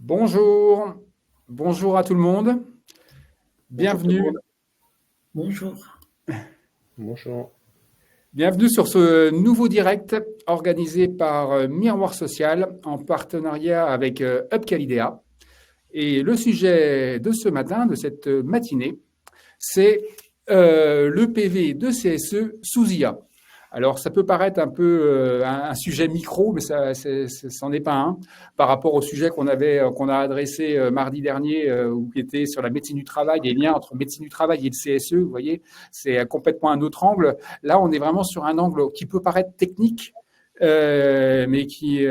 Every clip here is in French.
Bonjour, bonjour à tout le monde. Bonjour tout le Bienvenue, monde. Bonjour. Bonjour. bienvenue sur ce nouveau direct organisé par Miroir Social en partenariat avec Up Calidea. Et le sujet de ce matin, de cette matinée, c'est le PV de CSE sous IA. Alors, ça peut paraître un peu un sujet micro, mais c'en est pas un par rapport au sujet qu'on a adressé mardi dernier, qui était sur la médecine du travail, les liens entre médecine du travail et le CSE. Vous voyez, c'est complètement un autre angle. Là, on est vraiment sur un angle qui peut paraître technique, mais qui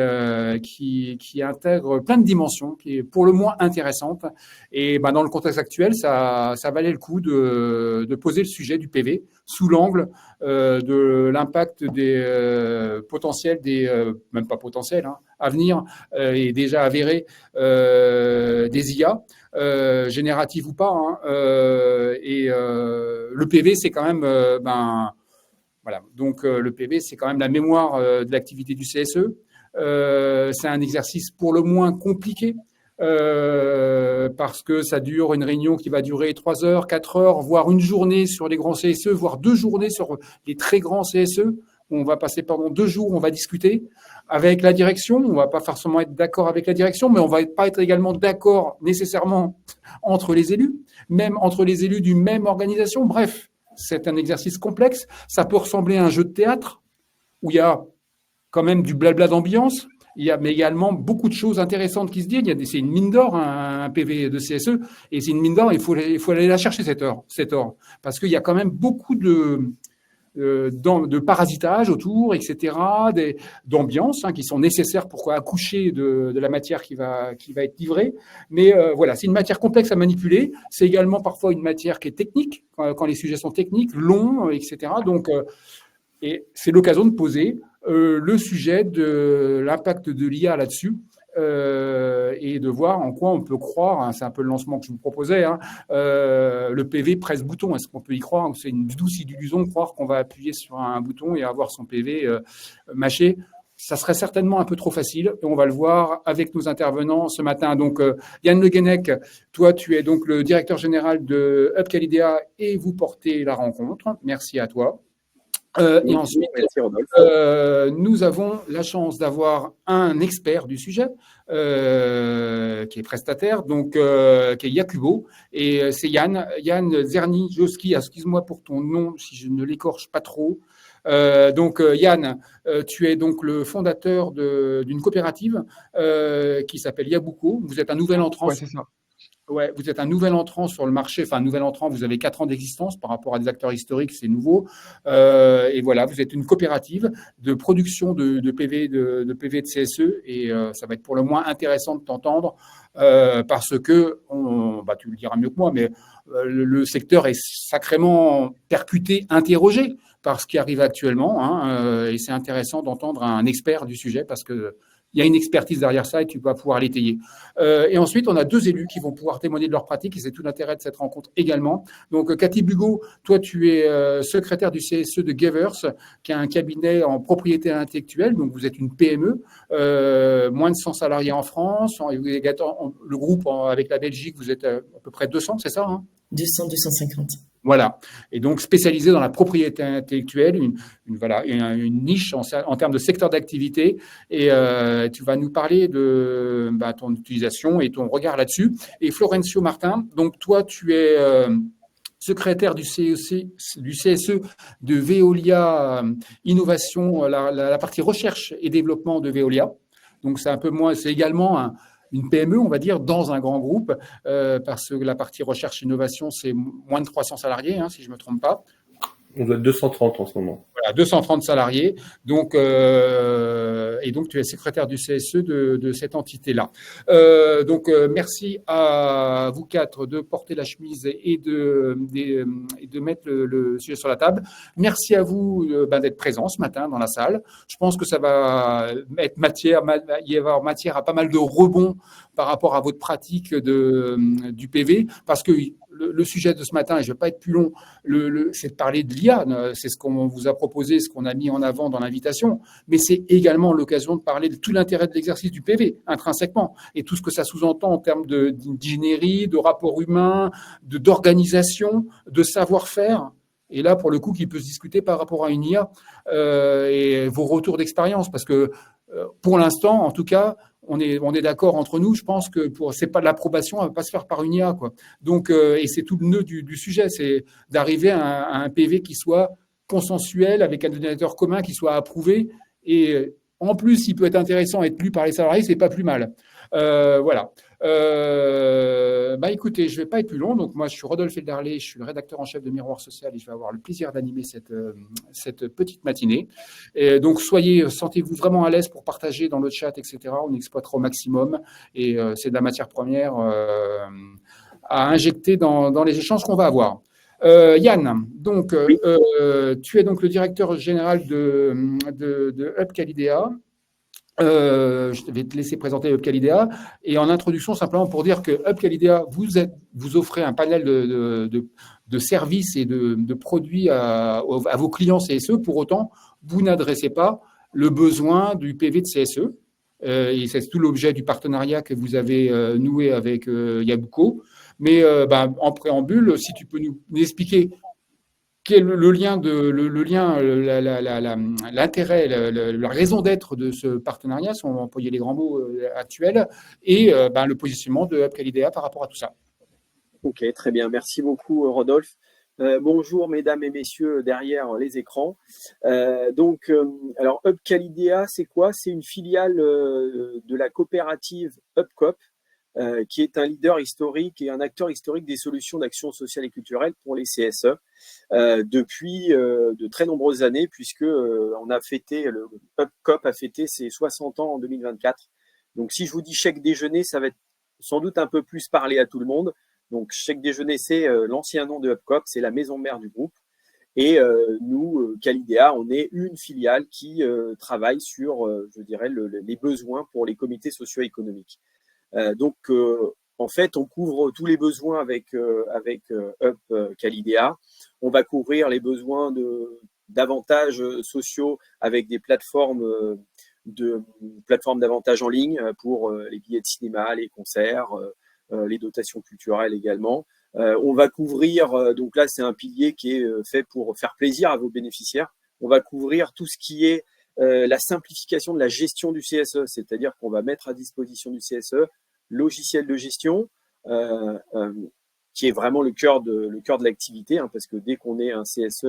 intègre plein de dimensions, qui est pour le moins intéressante. Et ben, dans le contexte actuel, ça valait le coup de poser le sujet du PV sous l'angle de l'impact des potentiels, même pas potentiels, hein, à venir et déjà avérés des IA, génératives ou pas. Hein, le PV, c'est quand même voilà. Donc, le PV, c'est quand même la mémoire de l'activité du CSE. C'est un exercice pour le moins compliqué parce que ça dure une réunion qui va durer 3 heures, 4 heures, voire une journée sur les grands CSE, voire 2 journées sur les très grands CSE. On va passer pendant 2 jours, on va discuter avec la direction. On va pas forcément être d'accord avec la direction, mais on va pas être également d'accord nécessairement entre les élus, même entre les élus d'une même organisation. Bref, c'est un exercice complexe. Ça peut ressembler à un jeu de théâtre où il y a quand même du blabla d'ambiance. Il y a mais également beaucoup de choses intéressantes qui se disent. C'est une mine d'or, un PV de CSE, et c'est une mine d'or. Il faut aller la chercher cet or, parce qu'il y a quand même beaucoup de parasitage autour, etc., d'ambiance qui sont nécessaires pour accoucher de la matière qui va être livrée. Mais voilà, c'est une matière complexe à manipuler. C'est également parfois une matière qui est technique, quand les sujets sont techniques, longs, etc. Donc, et c'est l'occasion de poser le sujet de l'impact de l'IA là-dessus. Et de voir en quoi on peut croire, hein, c'est un peu le lancement que je vous proposais, hein, le PV presse-bouton, est-ce qu'on peut y croire ou c'est une douce illusion de croire qu'on va appuyer sur un bouton et avoir son PV mâché? Ça serait certainement un peu trop facile et on va le voir avec nos intervenants ce matin. Donc, Yann Le Guenec, toi, tu es donc le directeur général de Up Calidea et vous portez la rencontre. Merci à toi. Et ensuite, merci Rodolphe. nous avons la chance d'avoir un expert du sujet qui est prestataire, donc qui est Yakubo, et c'est Yann Zerny-Joski. Excuse-moi pour ton nom si je ne l'écorche pas trop. Donc Yann, tu es donc le fondateur d'une coopérative qui s'appelle Yabuko. Vous êtes un nouvel entrant. Ouais, c'est ça. Ouais, vous êtes un nouvel entrant sur le marché, enfin un nouvel entrant, vous avez 4 ans d'existence par rapport à des acteurs historiques, c'est nouveau. Et voilà, vous êtes une coopérative de production de PV, de PV de CSE, et ça va être pour le moins intéressant de t'entendre parce que, tu le diras mieux que moi, mais le secteur est sacrément percuté, interrogé par ce qui arrive actuellement, hein, et c'est intéressant d'entendre un expert du sujet parce que il y a une expertise derrière ça et tu vas pouvoir l'étayer. Et ensuite, on a 2 élus qui vont pouvoir témoigner de leur pratique et c'est tout l'intérêt de cette rencontre également. Donc, Cathy Bugot, toi, tu es secrétaire du CSE de Gevers, qui a un cabinet en propriété intellectuelle. Donc, vous êtes une PME, moins de 100 salariés en France. Le groupe avec la Belgique, vous êtes à peu près 200, c'est ça, hein? 200, 250. Voilà. Et donc, spécialisé dans la propriété intellectuelle, une niche en termes de secteur d'activité. Et tu vas nous parler de ton utilisation et ton regard là-dessus. Et Florencio Martin, donc toi, tu es secrétaire du CSE de Veolia Innovation, la partie recherche et développement de Veolia. Donc, c'est également une PME, on va dire, dans un grand groupe, parce que la partie recherche-innovation, c'est moins de 300 salariés, si je ne me trompe pas. On doit être 230 en ce moment. Voilà, 230 salariés. Donc, et donc, tu es secrétaire du CSE de cette entité-là. Donc, merci à vous 4 de porter la chemise et de mettre le sujet sur la table. Merci à vous d'être présents ce matin dans la salle. Je pense que ça va y avoir matière à pas mal de rebonds par rapport à votre pratique du PV, parce que le sujet de ce matin, et je ne vais pas être plus long, c'est de parler de l'IA. C'est ce qu'on vous a proposé, ce qu'on a mis en avant dans l'invitation. Mais c'est également l'occasion de parler de tout l'intérêt de l'exercice du PV, intrinsèquement, et tout ce que ça sous-entend en termes d'ingénierie, de rapport humain, d'organisation, de savoir-faire. Et là, pour le coup, qui peut se discuter par rapport à une IA et vos retours d'expérience. Parce que pour l'instant, en tout cas, on est d'accord entre nous. Je pense que c'est pas l'approbation, elle va pas se faire par une IA, quoi. Donc, et c'est tout le nœud du sujet, c'est d'arriver à un PV qui soit consensuel, avec un dénominateur commun qui soit approuvé. Et en plus, il peut être intéressant, être lu par les salariés, c'est pas plus mal. Voilà. Écoutez, je vais pas être plus long. Donc moi, je suis Rodolphe Eldarlé, je suis le rédacteur en chef de Miroir Social et je vais avoir le plaisir d'animer cette petite matinée. Et donc sentez-vous vraiment à l'aise pour partager dans le chat, etc. On exploitera au maximum et c'est de la matière première à injecter dans les échanges qu'on va avoir. Yann, donc Oui. tu es donc le directeur général de Hub Calidea. Je vais te laisser présenter Hub Calidea et en introduction simplement pour dire que Hub Calidea vous offrez un panel de services et de produits à vos clients CSE. Pour autant, vous n'adressez pas le besoin du PV de CSE. Et c'est tout l'objet du partenariat que vous avez noué avec Yabuco. Mais en préambule, si tu peux nous expliquer quel est l'intérêt, la raison d'être de ce partenariat, si on va employer les grands mots actuels, et le positionnement de Hub Calidea par rapport à tout ça. Ok, très bien. Merci beaucoup, Rodolphe. Bonjour, mesdames et messieurs, derrière les écrans. Alors, Hub Calidea, c'est quoi? C'est une filiale de la coopérative HubCoop, qui est un leader historique et un acteur historique des solutions d'action sociale et culturelle pour les CSE depuis de très nombreuses années, puisque on a fêté, le HubCoop a fêté ses 60 ans en 2024. Donc, si je vous dis chèque déjeuner, ça va être sans doute un peu plus parler à tout le monde. Donc, chèque déjeuner, c'est l'ancien nom de HubCoop, c'est la maison mère du groupe. Et nous, Calidea, on est une filiale qui travaille sur, je dirais, les besoins pour les comités socio-économiques. En fait, on couvre tous les besoins avec Hub Calidea. On va couvrir les besoins d'avantages sociaux avec des plateformes d'avantages en ligne pour les billets de cinéma, les concerts, les dotations culturelles également. On va couvrir, donc là c'est un pilier qui est fait pour faire plaisir à vos bénéficiaires. On va couvrir tout ce qui est la simplification de la gestion du CSE, c'est-à-dire qu'on va mettre à disposition du CSE logiciel de gestion, qui est vraiment le cœur de l'activité, hein, parce que dès qu'on est un CSE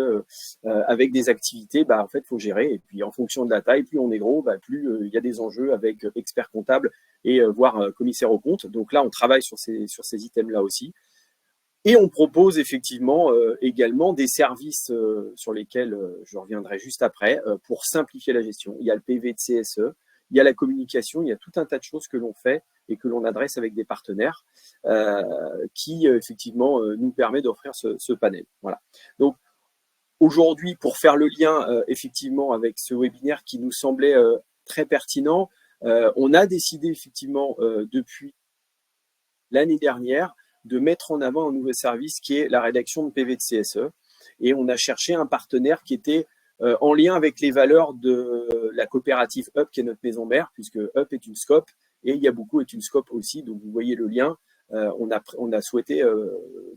avec des activités, en fait, il faut gérer. Et puis, en fonction de la taille, plus on est gros, plus il y a des enjeux avec expert comptable et voire commissaire aux comptes. Donc là, on travaille sur ces items-là aussi. Et on propose effectivement également des services sur lesquels je reviendrai juste après pour simplifier la gestion. Il y a le PV de CSE, il y a la communication, il y a tout un tas de choses que l'on fait et que l'on adresse avec des partenaires qui effectivement nous permet d'offrir ce panel. Voilà. Donc aujourd'hui, pour faire le lien effectivement avec ce webinaire qui nous semblait très pertinent, on a décidé effectivement depuis l'année dernière de mettre en avant un nouveau service qui est la rédaction de PV de CSE. Et on a cherché un partenaire qui était en lien avec les valeurs de la coopérative Hub, qui est notre maison mère, puisque Hub est une scope et Yabuco est une scope aussi. Donc, vous voyez le lien. On a souhaité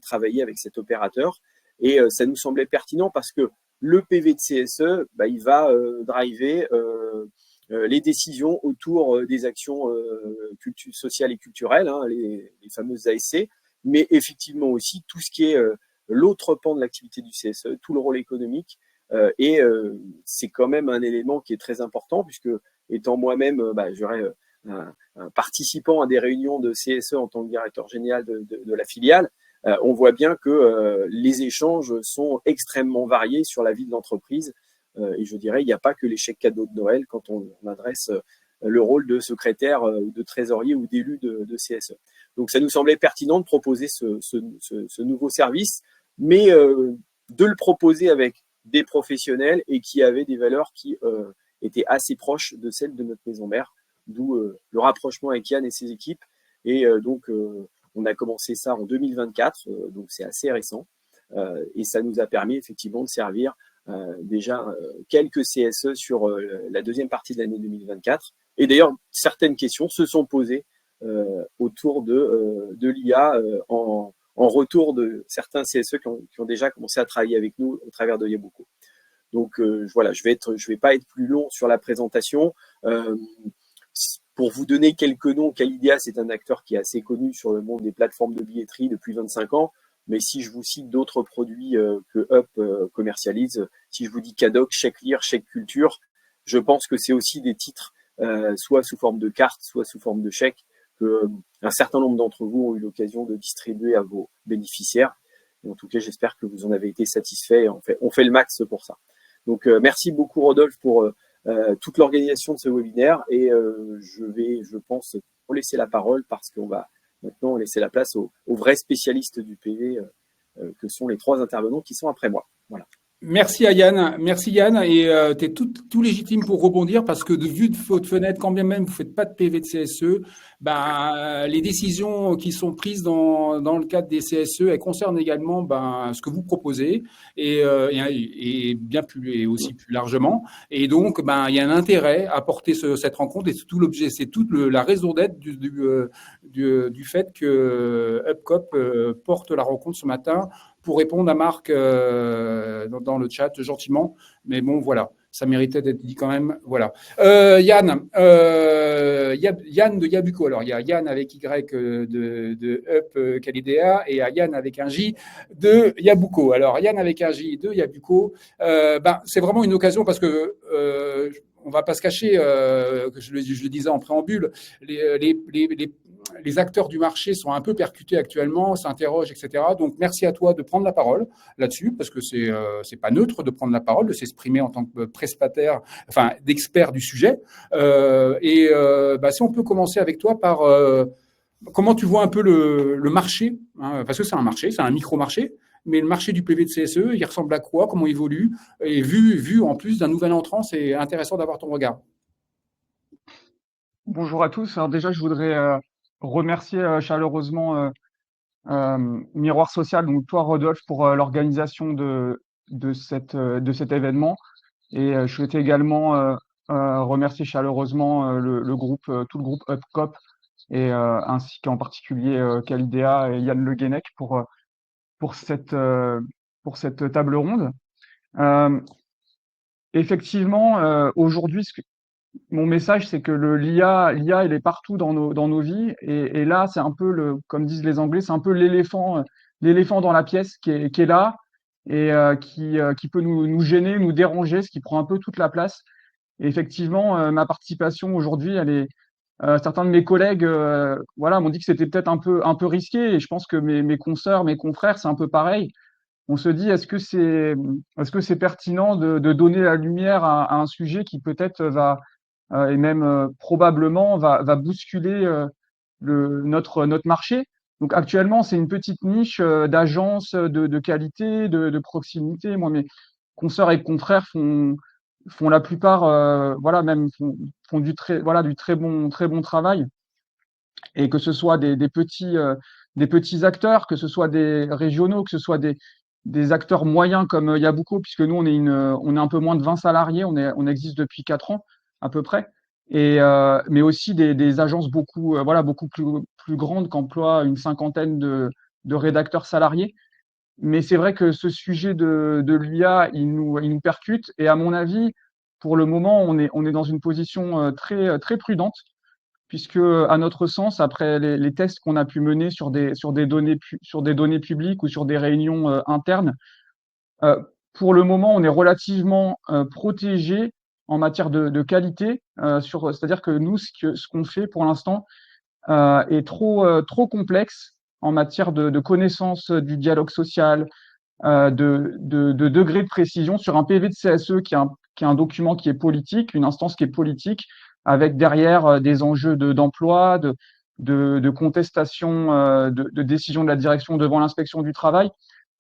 travailler avec cet opérateur et ça nous semblait pertinent parce que le PV de CSE, il va driver les décisions autour des actions sociales et culturelles, hein, les fameuses ASC, mais effectivement aussi tout ce qui est l'autre pan de l'activité du CSE, tout le rôle économique. Et c'est quand même un élément qui est très important, puisque étant moi-même un participant à des réunions de CSE en tant que directeur général de la filiale, on voit bien que les échanges sont extrêmement variés sur la vie de l'entreprise. Et je dirais, il n'y a pas que les chèques cadeaux de Noël quand on adresse le rôle de secrétaire ou de trésorier ou d'élu de CSE. Donc, ça nous semblait pertinent de proposer ce nouveau service, mais de le proposer avec des professionnels et qui avaient des valeurs qui étaient assez proches de celles de notre maison mère, d'où le rapprochement avec Yann et ses équipes. Et donc, On a commencé ça en 2024, donc c'est assez récent. Et ça nous a permis effectivement de servir déjà quelques CSE sur la deuxième partie de l'année 2024. Et d'ailleurs, certaines questions se sont posées autour de l'IA en retour de certains CSE qui ont déjà commencé à travailler avec nous au travers de Yabuko. Donc voilà, je vais pas être plus long sur la présentation. Pour vous donner quelques noms, Calidia, c'est un acteur qui est assez connu sur le monde des plateformes de billetterie depuis 25 ans. Mais si je vous cite d'autres produits que Up commercialise, si je vous dis Cadoc, Chèque-Lire, Chèque-Culture, je pense que c'est aussi des titres, soit sous forme de carte, soit sous forme de chèque, que un certain nombre d'entre vous ont eu l'occasion de distribuer à vos bénéficiaires. Et en tout cas, j'espère que vous en avez été satisfaits. On fait le max pour ça. Donc, merci beaucoup, Rodolphe, pour toute l'organisation de ce webinaire. Et je pense, laisser la parole parce qu'on va maintenant laisser la place aux vrais spécialistes du PV que sont les 3 intervenants qui sont après moi. Voilà. Merci à Yann. Merci Yann. Et tu es tout légitime pour rebondir parce que de vue de votre fenêtre, quand bien même vous ne faites pas de PV de CSE, les décisions qui sont prises dans le cadre des CSE, elles concernent également ce que vous proposez et bien plus et aussi plus largement. Et donc, il y a un intérêt à porter cette rencontre et c'est tout l'objet, c'est toute la raison d'être du fait que Upcop porte la rencontre ce matin pour répondre à Marc dans le chat gentiment. Mais bon, voilà, ça méritait d'être dit quand même. Voilà. Yann de Yabuko. Alors, il y a Yann avec Y de Up Calidea et Yann avec un J de Yabuko. Alors, Yann avec un J de Yabuko, c'est vraiment une occasion parce que on ne va pas se cacher, que je le disais en préambule, les acteurs du marché sont un peu percutés actuellement, s'interrogent, etc. Donc, merci à toi de prendre la parole là-dessus, parce que c'est pas neutre de prendre la parole, de s'exprimer en tant que prestataire, enfin, d'expert du sujet. Si on peut commencer avec toi par comment tu vois un peu le marché, hein, parce que c'est un marché, c'est un micro-marché, mais le marché du PV de CSE, il ressemble à quoi, comment il évolue, et vu en plus d'un nouvel entrant, c'est intéressant d'avoir ton regard. Bonjour à tous. Alors déjà, je voudrais remercier chaleureusement Miroir Social, donc toi Rodolphe, pour l'organisation de cet événement. Et je souhaitais également remercier chaleureusement le groupe, tout le groupe Upcop, et ainsi qu'en particulier Calidea et Yann Le Guenec pour cette table ronde. Effectivement, aujourd'hui, mon message, c'est que l'IA, il est partout dans nos vies. Et là, c'est un peu comme disent les Anglais, c'est un peu l'éléphant dans la pièce qui est là et qui peut nous gêner, nous déranger, ce qui prend un peu toute la place. Et effectivement, ma participation aujourd'hui, elle est, certains de mes collègues, m'ont dit que c'était peut-être un peu risqué. Et je pense que mes consoeurs, mes confrères, c'est un peu pareil. On se dit, est-ce que c'est pertinent de donner la lumière à un sujet qui peut-être va et même probablement va bousculer notre marché. Donc actuellement, c'est une petite niche d'agences de qualité, de proximité. Moi, mes consoeurs et confrères font la plupart, même font du très bon travail. Et que ce soit des petits acteurs, que ce soit des régionaux, que ce soit des acteurs moyens comme Yabuko, puisque nous, on est un peu moins de 20 salariés, on existe depuis 4 ans à peu près, mais aussi des agences beaucoup plus grandes qui emploient une cinquantaine de rédacteurs salariés. Mais c'est vrai que ce sujet de l'IA, il nous percute, et à mon avis, pour le moment, on est dans une position très, très prudente, puisque, à notre sens, après les tests qu'on a pu mener sur des données publiques ou sur des réunions internes, pour le moment, on est relativement protégé en matière de qualité. C'est-à-dire que nous, ce qu'on fait pour l'instant est trop complexe en matière de connaissance du dialogue social, de degré de précision sur un PV de CSE qui est un document qui est politique, une instance qui est politique, avec derrière des enjeux d'emploi, de contestation de décision de la direction devant l'inspection du travail.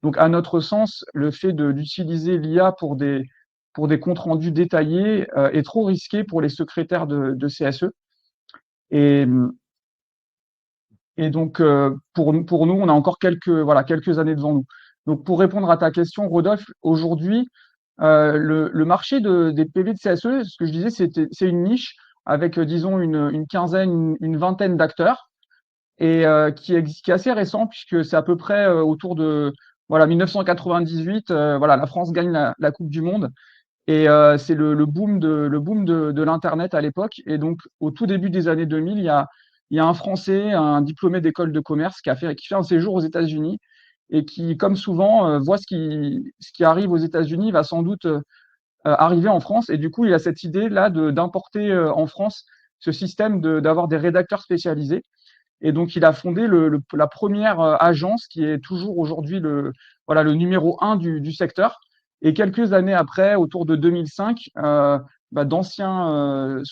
Donc, à notre sens, le fait d'utiliser l'IA pour des comptes rendus détaillés est trop risqué pour les secrétaires de CSE. Et Et donc, pour nous, on a encore quelques années devant nous. Donc, pour répondre à ta question, Rodolphe, aujourd'hui, le marché des PV de CSE, ce que je disais, c'est une niche avec, disons, une quinzaine, une vingtaine d'acteurs et qui est assez récent puisque c'est à peu près autour de 1998. La France gagne la Coupe du Monde et c'est le boom de l'internet à l'époque. Et donc, au tout début des années 2000, il y a un Français, un diplômé d'école de commerce qui fait un séjour aux États-Unis et qui, comme souvent, voit ce qui arrive aux États-Unis va sans doute arriver en France. Et du coup, il a cette idée là d'importer en France ce système d'avoir des rédacteurs spécialisés. Et donc, il a fondé la première agence qui est toujours aujourd'hui le numéro un du secteur. Et quelques années après, autour de 2005, d'anciens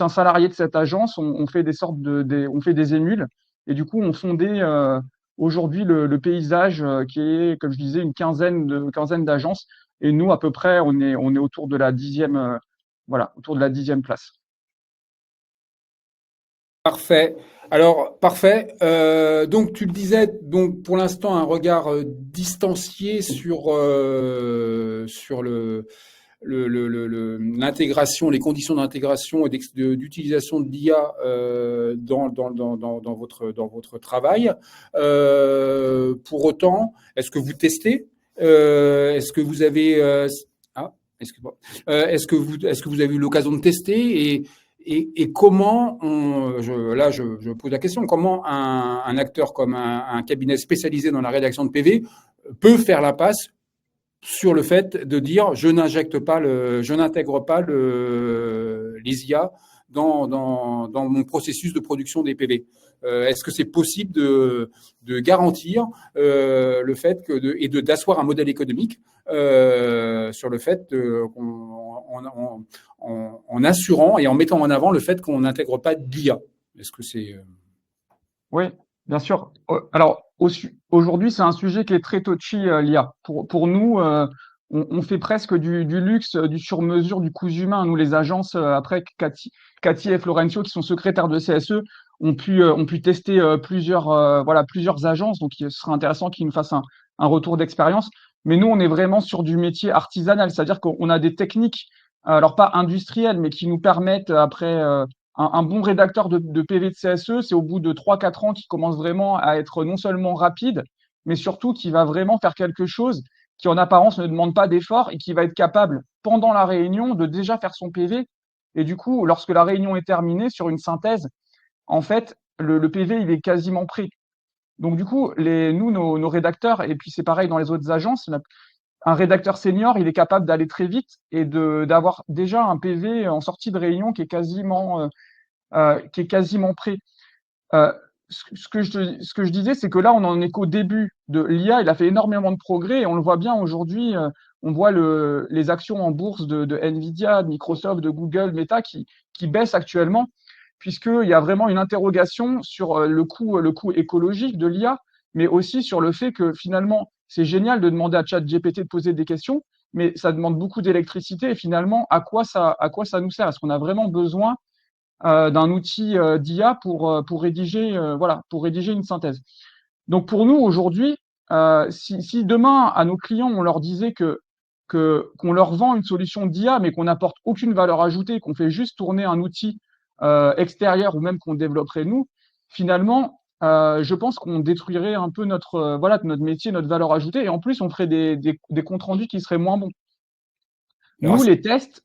salariés de cette agence ont fait on fait des émules. Et du coup, ont fondé aujourd'hui le paysage qui est, comme je disais, une quinzaine d'agences. Et nous, à peu près, on est autour de la autour de la 10e place. Parfait. Alors, parfait. Donc, tu le disais, donc pour l'instant, un regard distancié sur l'intégration, les conditions d'intégration et d'utilisation de l'IA dans votre travail. Pour autant, est-ce que vous testez? Est-ce que vous avez est-ce que vous avez eu l'occasion de tester et comment je pose la question, comment un acteur comme un cabinet spécialisé dans la rédaction de PV peut faire l'impasse sur le fait de dire je n'intègre pas les IA dans mon processus de production des PV. Est-ce que c'est possible de garantir le fait d'asseoir un modèle économique sur le fait en assurant et en mettant en avant le fait qu'on n'intègre pas d'IA? Est-ce que c'est Oui, bien sûr. Alors, aujourd'hui, c'est un sujet qui est très touchy, l'IA. Pour nous, on fait presque du luxe, du sur-mesure, du cousu humain. Nous, les agences, après, Cathy et Florencio, qui sont secrétaires de CSE, ont pu tester plusieurs agences. Donc, ce serait intéressant qu'ils nous fassent un retour d'expérience. Mais nous, on est vraiment sur du métier artisanal, c'est-à-dire qu'on a des techniques, alors pas industrielles, mais qui nous permettent, après, un bon rédacteur de PV de CSE, c'est au bout de 3-4 ans qu'il commence vraiment à être non seulement rapide, mais surtout qui va vraiment faire quelque chose qui en apparence ne demande pas d'effort et qui va être capable, pendant la réunion, de déjà faire son PV. Et du coup, lorsque la réunion est terminée sur une synthèse, en fait, le PV, il est quasiment prêt. Donc du coup, nos rédacteurs, et puis c'est pareil dans les autres agences, un rédacteur senior, il est capable d'aller très vite et d'avoir déjà un PV en sortie de réunion qui est quasiment prêt. Ce que je disais, c'est que là, on en est qu'au début de l'IA. Il a fait énormément de progrès et on le voit bien aujourd'hui. On voit les actions en bourse de Nvidia, de Microsoft, de Google, Meta qui baissent actuellement, puisqu'il y a vraiment une interrogation sur le coût écologique de l'IA, mais aussi sur le fait que finalement, c'est génial de demander à ChatGPT de poser des questions, mais ça demande beaucoup d'électricité et finalement, à quoi ça nous sert? Est-ce qu'on a vraiment besoin d'un outil d'IA pour rédiger une synthèse? Donc pour nous aujourd'hui, si demain à nos clients on leur disait qu'on leur vend une solution d'IA mais qu'on n'apporte aucune valeur ajoutée, qu'on fait juste tourner un outil extérieur ou même qu'on développerait nous, finalement, je pense qu'on détruirait un peu notre métier, notre valeur ajoutée, et en plus on ferait des comptes rendus qui seraient moins bons. Nous, les tests,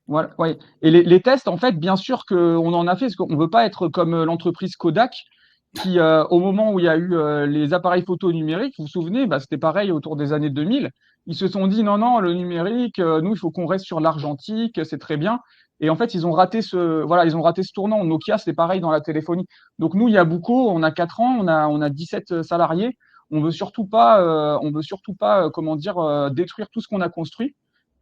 voilà, ouais. Et les tests, en fait, bien sûr qu'on en a fait, parce qu'on ne veut pas être comme l'entreprise Kodak, qui, au moment où il y a eu les appareils photo numériques, vous vous souvenez, c'était pareil autour des années 2000, ils se sont dit non, le numérique, nous, il faut qu'on reste sur l'argentique, c'est très bien. Et en fait, ils ont raté ce tournant. Nokia, c'est pareil dans la téléphonie. Donc nous, Yabuco, on a 4 ans, on a 17 salariés. On veut surtout pas, détruire tout ce qu'on a construit.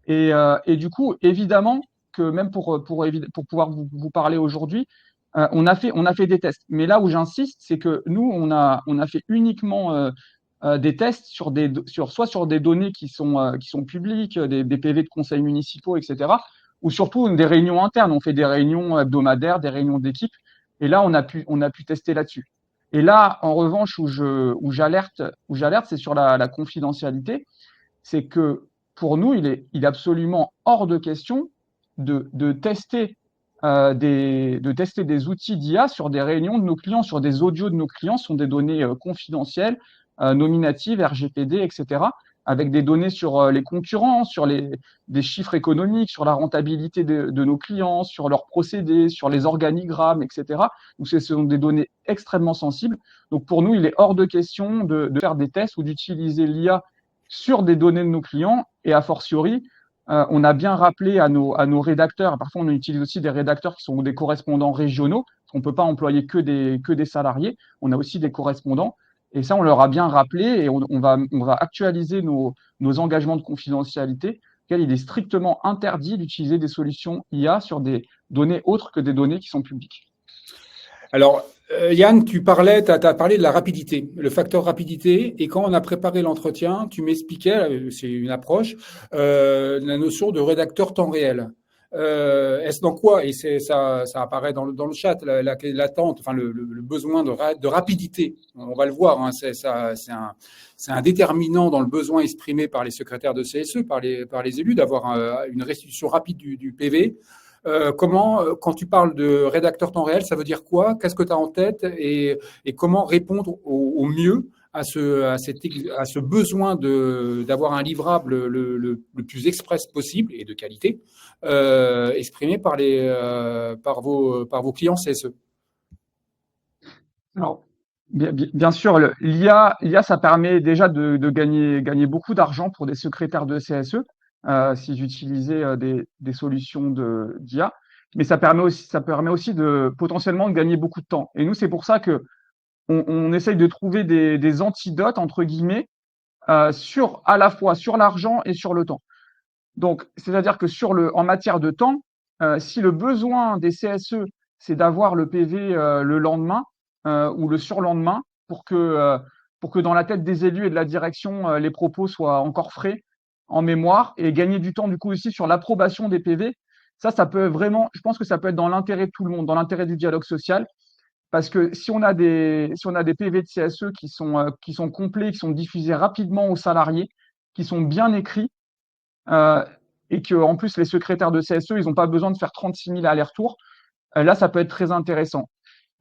Et du coup, évidemment que même pour pouvoir vous parler aujourd'hui, on a fait des tests. Mais là où j'insiste, c'est que nous, on a fait uniquement des tests soit sur des données qui sont publiques, des PV de conseils municipaux, etc., ou surtout des réunions internes. On fait des réunions hebdomadaires, des réunions d'équipe. Et là, on a pu tester là-dessus. Et là, en revanche, où j'alerte, c'est sur la confidentialité. C'est que pour nous, il est absolument hors de question de tester de tester des outils d'IA sur des réunions de nos clients, sur des audios de nos clients, sur des données confidentielles, nominatives, RGPD, etc., avec des données sur les concurrents, sur des chiffres économiques, sur la rentabilité de nos clients, sur leurs procédés, sur les organigrammes, etc. Donc, ce sont des données extrêmement sensibles. Donc, pour nous, il est hors de question de faire des tests ou d'utiliser l'IA sur des données de nos clients. Et a fortiori, on a bien rappelé à nos rédacteurs, parfois on utilise aussi des rédacteurs qui sont des correspondants régionaux, parce qu'on ne peut pas employer que des salariés, on a aussi des correspondants. Et ça, on leur a bien rappelé et on va actualiser nos engagements de confidentialité, auquel il est strictement interdit d'utiliser des solutions IA sur des données autres que des données qui sont publiques. Alors, Yann, tu as parlé de la rapidité, le facteur rapidité. Et quand on a préparé l'entretien, tu m'expliquais, c'est une approche, la notion de rédacteur temps réel. Est-ce dans quoi, et ça apparaît dans le chat, l'attente, enfin le besoin de rapidité. On va le voir, hein, c'est un déterminant dans le besoin exprimé par les secrétaires de CSE, par les élus, d'avoir une restitution rapide du PV. Quand tu parles de rédacteur temps réel, ça veut dire quoi? Qu'est-ce que tu as en tête et comment répondre au mieux à ce besoin d'avoir un livrable le plus express possible et de qualité exprimé par vos clients CSE? Alors, bien sûr, l'IA, ça permet déjà de gagner beaucoup d'argent pour des secrétaires de CSE si j'utilisais des solutions d'IA. Mais ça permet aussi de potentiellement de gagner beaucoup de temps. Et nous, c'est pour ça que on essaye de trouver des antidotes, entre guillemets, à la fois sur l'argent et sur le temps. Donc, c'est-à-dire que en matière de temps, si le besoin des CSE, c'est d'avoir le PV le lendemain ou le surlendemain pour que dans la tête des élus et de la direction, les propos soient encore frais en mémoire et gagner du temps du coup aussi sur l'approbation des PV, ça peut vraiment, je pense que ça peut être dans l'intérêt de tout le monde, dans l'intérêt du dialogue social. Parce que si on a des PV de CSE qui sont complets, qui sont diffusés rapidement aux salariés, qui sont bien écrits, et que en plus les secrétaires de CSE, ils n'ont pas besoin de faire 36 000 allers-retours, là, ça peut être très intéressant.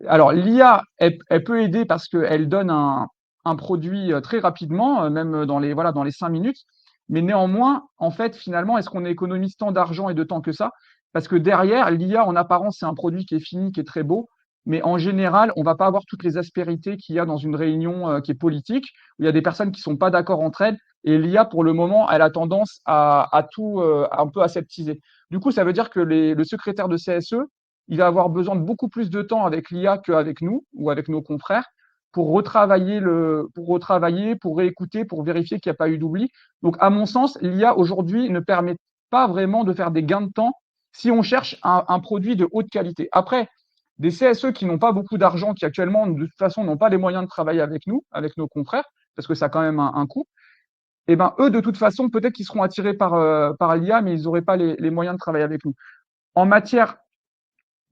Alors, l'IA, elle peut aider parce qu'elle donne un produit très rapidement, même dans les 5 minutes. Mais néanmoins, en fait, finalement, est-ce qu'on économise tant d'argent et de temps que ça? Parce que derrière, l'IA, en apparence, c'est un produit qui est fini, qui est très beau. Mais en général, on ne va pas avoir toutes les aspérités qu'il y a dans une réunion qui est politique, où il y a des personnes qui ne sont pas d'accord entre elles. Et l'IA, pour le moment, elle a tendance à tout un peu aseptiser. Du coup, ça veut dire que le secrétaire de CSE, il va avoir besoin de beaucoup plus de temps avec l'IA qu'avec nous ou avec nos confrères pour retravailler, pour réécouter, pour vérifier qu'il n'y a pas eu d'oubli. Donc, à mon sens, l'IA aujourd'hui ne permet pas vraiment de faire des gains de temps si on cherche un produit de haute qualité. Après, des CSE qui n'ont pas beaucoup d'argent, qui actuellement, de toute façon, n'ont pas les moyens de travailler avec nous, avec nos confrères, parce que ça a quand même un coût, et ben eux, de toute façon, peut-être qu'ils seront attirés par l'IA, mais ils n'auraient pas les moyens de travailler avec nous. En matière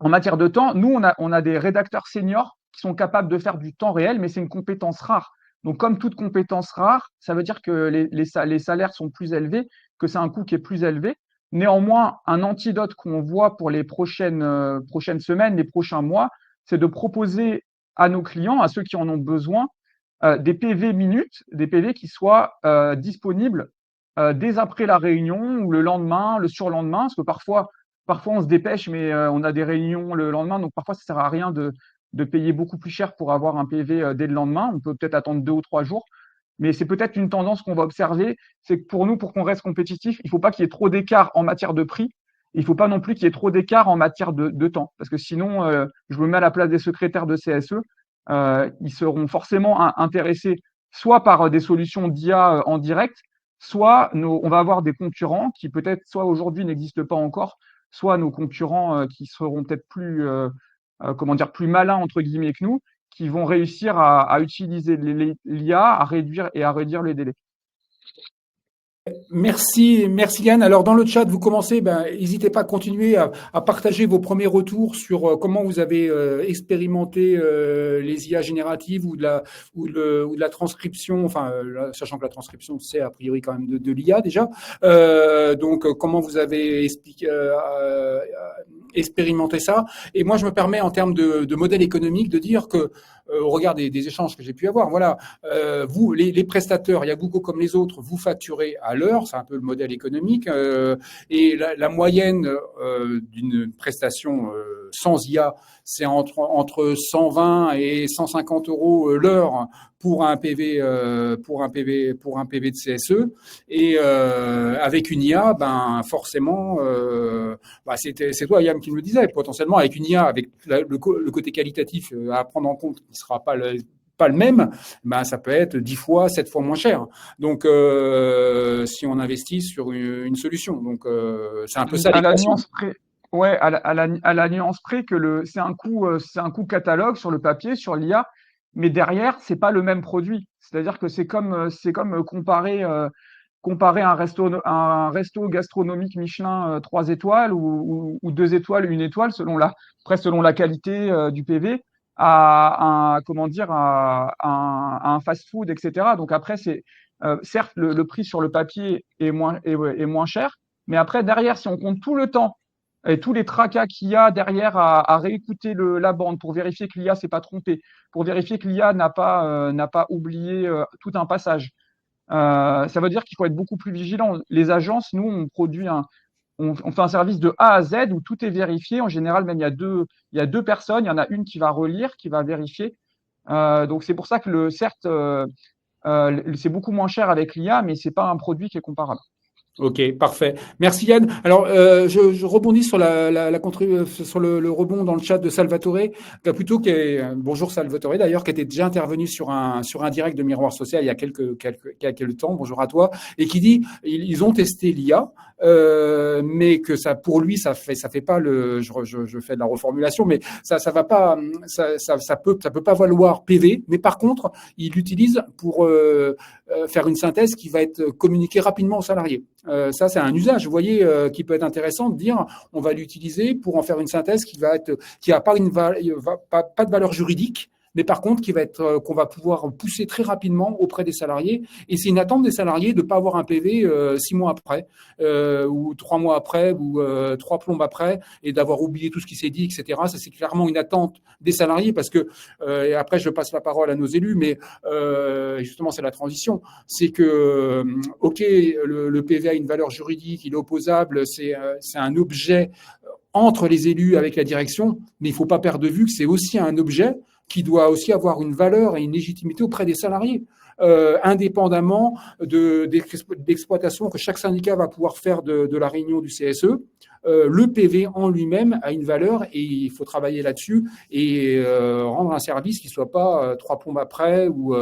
de temps, nous, on a des rédacteurs seniors qui sont capables de faire du temps réel, mais c'est une compétence rare. Donc, comme toute compétence rare, ça veut dire que les salaires sont plus élevés, que c'est un coût qui est plus élevé. Néanmoins, un antidote qu'on voit pour les prochaines semaines, les prochains mois, c'est de proposer à nos clients, à ceux qui en ont besoin, des PV minutes, des PV qui soient disponibles dès après la réunion ou le lendemain, le surlendemain, parce que parfois on se dépêche, mais on a des réunions le lendemain, donc parfois ça sert à rien de payer beaucoup plus cher pour avoir un PV dès le lendemain. On peut peut-être attendre 2 ou 3 jours, mais c'est peut-être une tendance qu'on va observer, c'est que pour nous, pour qu'on reste compétitif, il ne faut pas qu'il y ait trop d'écart en matière de prix. Il ne faut pas non plus qu'il y ait trop d'écart en matière de temps, parce que sinon, je me mets à la place des secrétaires de CSE, ils seront forcément intéressés soit par des solutions d'IA en direct, soit on va avoir des concurrents qui peut-être soit aujourd'hui n'existent pas encore, soit nos concurrents qui seront peut-être plus plus malins entre guillemets que nous, qui vont réussir à utiliser l'IA, à réduire les délais. Merci Yann. Alors dans le chat, vous commencez, n'hésitez pas à continuer à partager vos premiers retours sur comment vous avez expérimenté les IA génératives ou de la transcription, sachant que la transcription c'est a priori quand même de l'IA déjà. Donc comment vous avez expérimenté ça. Et moi je me permets en termes de modèle économique de dire que au regard des échanges que j'ai pu avoir, voilà, vous, les prestataires, Yabuco comme les autres, vous facturez à l'heure, c'est un peu le modèle économique, et la moyenne d'une prestation sans IA, c'est entre 120 et 150 euros l'heure pour un PV de CSE, et avec une IA, forcément, c'est toi Yann qui me le disais, potentiellement avec une IA, avec le côté qualitatif à prendre en compte, qui sera pas le même, ça peut être 10 fois, 7 fois moins cher. Donc, si on investit sur une solution. Donc, c'est un peu ça. À la nuance près, ouais, à la nuance près que c'est un coût catalogue sur le papier, sur l'IA, mais derrière, c'est pas le même produit. C'est-à-dire que c'est comme comparer un resto gastronomique Michelin 3 étoiles ou 2 étoiles, 1 étoile, selon la qualité du PV, à un fast-food, etc. Donc après, certes, le prix sur le papier est moins cher, mais après, derrière, si on compte tout le temps et tous les tracas qu'il y a derrière à réécouter la bande pour vérifier que l'IA s'est pas trompée, pour vérifier que l'IA n'a pas oublié tout un passage, ça veut dire qu'il faut être beaucoup plus vigilant. Les agences, nous, on fait un service de A à Z où tout est vérifié. En général, même il y a deux personnes. Il y en a une qui va relire, qui va vérifier. Donc c'est pour ça que certes, c'est beaucoup moins cher avec l'IA, mais c'est pas un produit qui est comparable. Ok, parfait. Merci Yann. Alors, je rebondis sur sur le rebond dans le chat de Salvatore Caputo, bonjour Salvatore d'ailleurs, qui était déjà intervenu sur un direct de Miroir Social il y a quelques temps. Bonjour à toi, et qui dit ils ont testé l'IA, mais que ça, pour lui, ça fait pas je fais de la reformulation, mais ça va pas, ça peut pas valoir PV, mais par contre, il l'utilise pour faire une synthèse qui va être communiquée rapidement aux salariés. Ça, c'est un usage, vous voyez, qui peut être intéressant de dire, on va l'utiliser pour en faire une synthèse qui a pas de valeur juridique, mais par contre, qu'on va pouvoir pousser très rapidement auprès des salariés. Et c'est une attente des salariés de pas avoir un PV 6 mois après, ou 3 mois après, ou 3 plombes après, et d'avoir oublié tout ce qui s'est dit, etc. Ça, c'est clairement une attente des salariés, parce que, et après, je passe la parole à nos élus, mais justement, c'est la transition. C'est que, ok, le PV a une valeur juridique, il est opposable, c'est un objet entre les élus avec la direction, mais il ne faut pas perdre de vue que c'est aussi un objet qui doit aussi avoir une valeur et une légitimité auprès des salariés, indépendamment d'exploitation que chaque syndicat va pouvoir faire de la réunion du CSE. Le PV en lui-même a une valeur et il faut travailler là-dessus et rendre un service qui ne soit pas 3 plombes après ou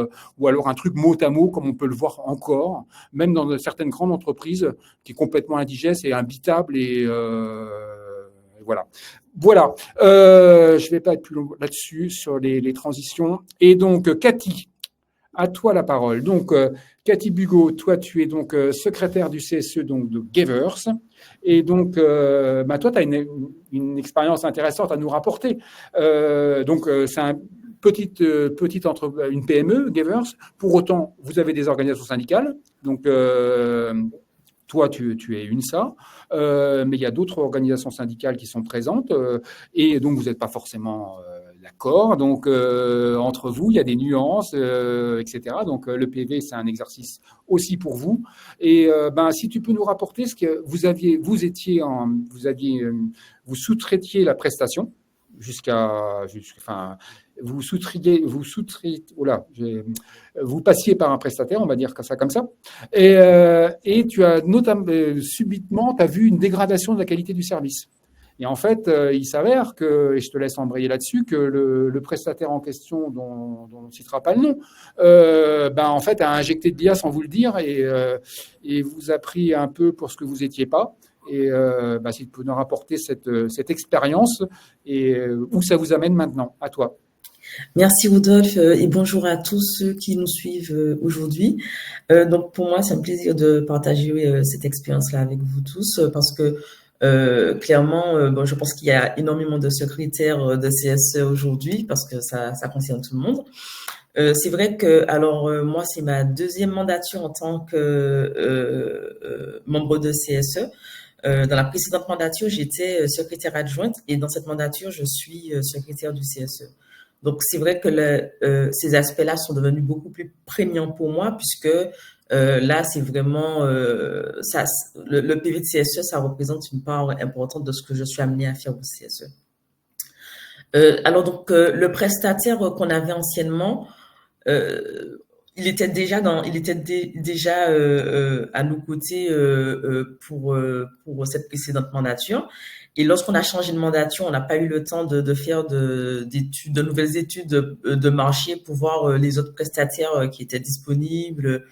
alors un truc mot à mot comme on peut le voir encore, même dans certaines grandes entreprises, qui est complètement indigeste et imbitable et voilà. Voilà. Je ne vais pas être plus long là-dessus sur les transitions. Et donc, Cathy, à toi la parole. Donc, Cathy Bugot, toi, tu es donc secrétaire du CSE donc de Gevers. Et donc, toi, tu as une expérience intéressante à nous rapporter. Donc, c'est une PME, Gevers. Pour autant, vous avez des organisations syndicales. Donc, toi, tu es UNSA, mais il y a d'autres organisations syndicales qui sont présentes, et donc vous n'êtes pas forcément d'accord. Donc, entre vous, il y a des nuances, etc. Donc, le PV, c'est un exercice aussi pour vous. Et si tu peux nous rapporter ce que vous sous-traitiez la prestation vous passiez par un prestataire, on va dire ça comme ça, et tu as notamment subitement, tu as vu une dégradation de la qualité du service. Et en fait, il s'avère que, et je te laisse embrayer là-dessus, que le prestataire en question, dont on ne citera pas le nom, en fait, a injecté de l'IA sans vous le dire et vous a pris un peu pour ce que vous n'étiez pas. Et si tu peux nous rapporter cette expérience et où ça vous amène maintenant, à toi. Merci Rodolphe et bonjour à tous ceux qui nous suivent aujourd'hui. Donc pour moi, c'est un plaisir de partager cette expérience-là avec vous tous parce que clairement, bon, je pense qu'il y a énormément de secrétaires de CSE aujourd'hui parce que ça concerne tout le monde. C'est vrai que, alors moi, c'est ma deuxième mandature en tant que membre de CSE. Dans la précédente mandature, j'étais secrétaire adjointe et dans cette mandature, je suis secrétaire du CSE. Donc, c'est vrai que ces aspects-là sont devenus beaucoup plus prégnants pour moi puisque là, c'est vraiment le PV de CSE, ça représente une part importante de ce que je suis amenée à faire au CSE. Alors donc, le prestataire qu'on avait anciennement, il était déjà à nos côtés pour cette précédente mandature. Et lorsqu'on a changé de mandature, on n'a pas eu le temps de faire de nouvelles études de marché pour voir les autres prestataires qui étaient disponibles.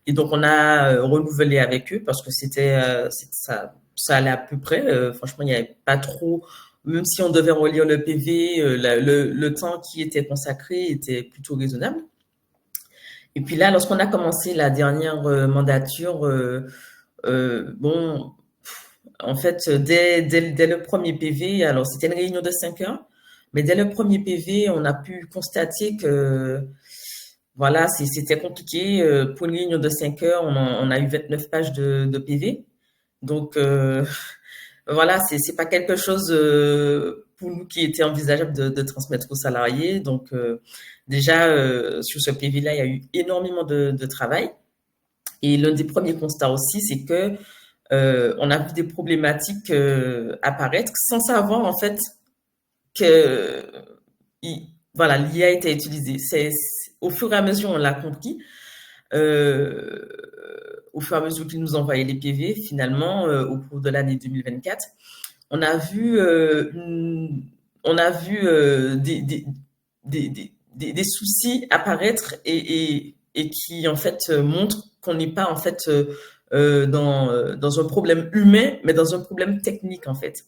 Et donc, on a renouvelé avec eux parce que ça allait à peu près. Franchement, il n'y avait pas trop, même si on devait relire le PV, le temps qui était consacré était plutôt raisonnable. Et puis là, lorsqu'on a commencé la dernière mandature, bon, en fait, dès le premier PV, alors c'était une réunion de 5 heures, mais dès le premier PV, on a pu constater que voilà, c'était compliqué. Pour une réunion de 5 heures, on a eu 29 pages de PV. Donc, voilà, c'est pas quelque chose pour nous qui était envisageable de transmettre aux salariés. Donc, déjà, sur ce PV-là, il y a eu énormément de travail. Et l'un des premiers constats aussi, c'est que on a vu des problématiques apparaître sans savoir en fait que voilà, l'IA était utilisée. Au fur et à mesure, on l'a compris. Au fur et à mesure qu'ils nous envoyaient les PV, finalement, au cours de l'année 2024, on a vu des soucis apparaître et qui en fait montrent qu'on n'est pas en fait dans un problème humain, mais dans un problème technique en fait.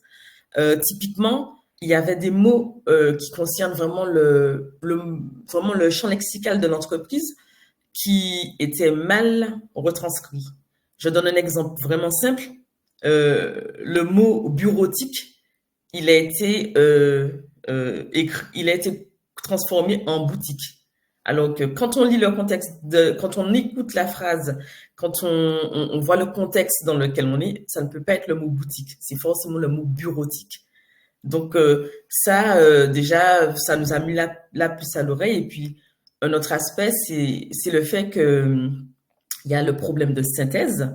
Typiquement, il y avait des mots qui concernent vraiment vraiment le champ lexical de l'entreprise qui étaient mal retranscrits. Je donne un exemple vraiment simple. Le mot bureautique, il a été transformé en boutique. Alors que quand on lit le contexte, quand on écoute la phrase, quand on voit le contexte dans lequel on est, ça ne peut pas être le mot boutique, c'est forcément le mot bureautique. Donc déjà, ça nous a mis la puce à l'oreille. Et puis, un autre aspect, c'est le fait que il y a le problème de synthèse,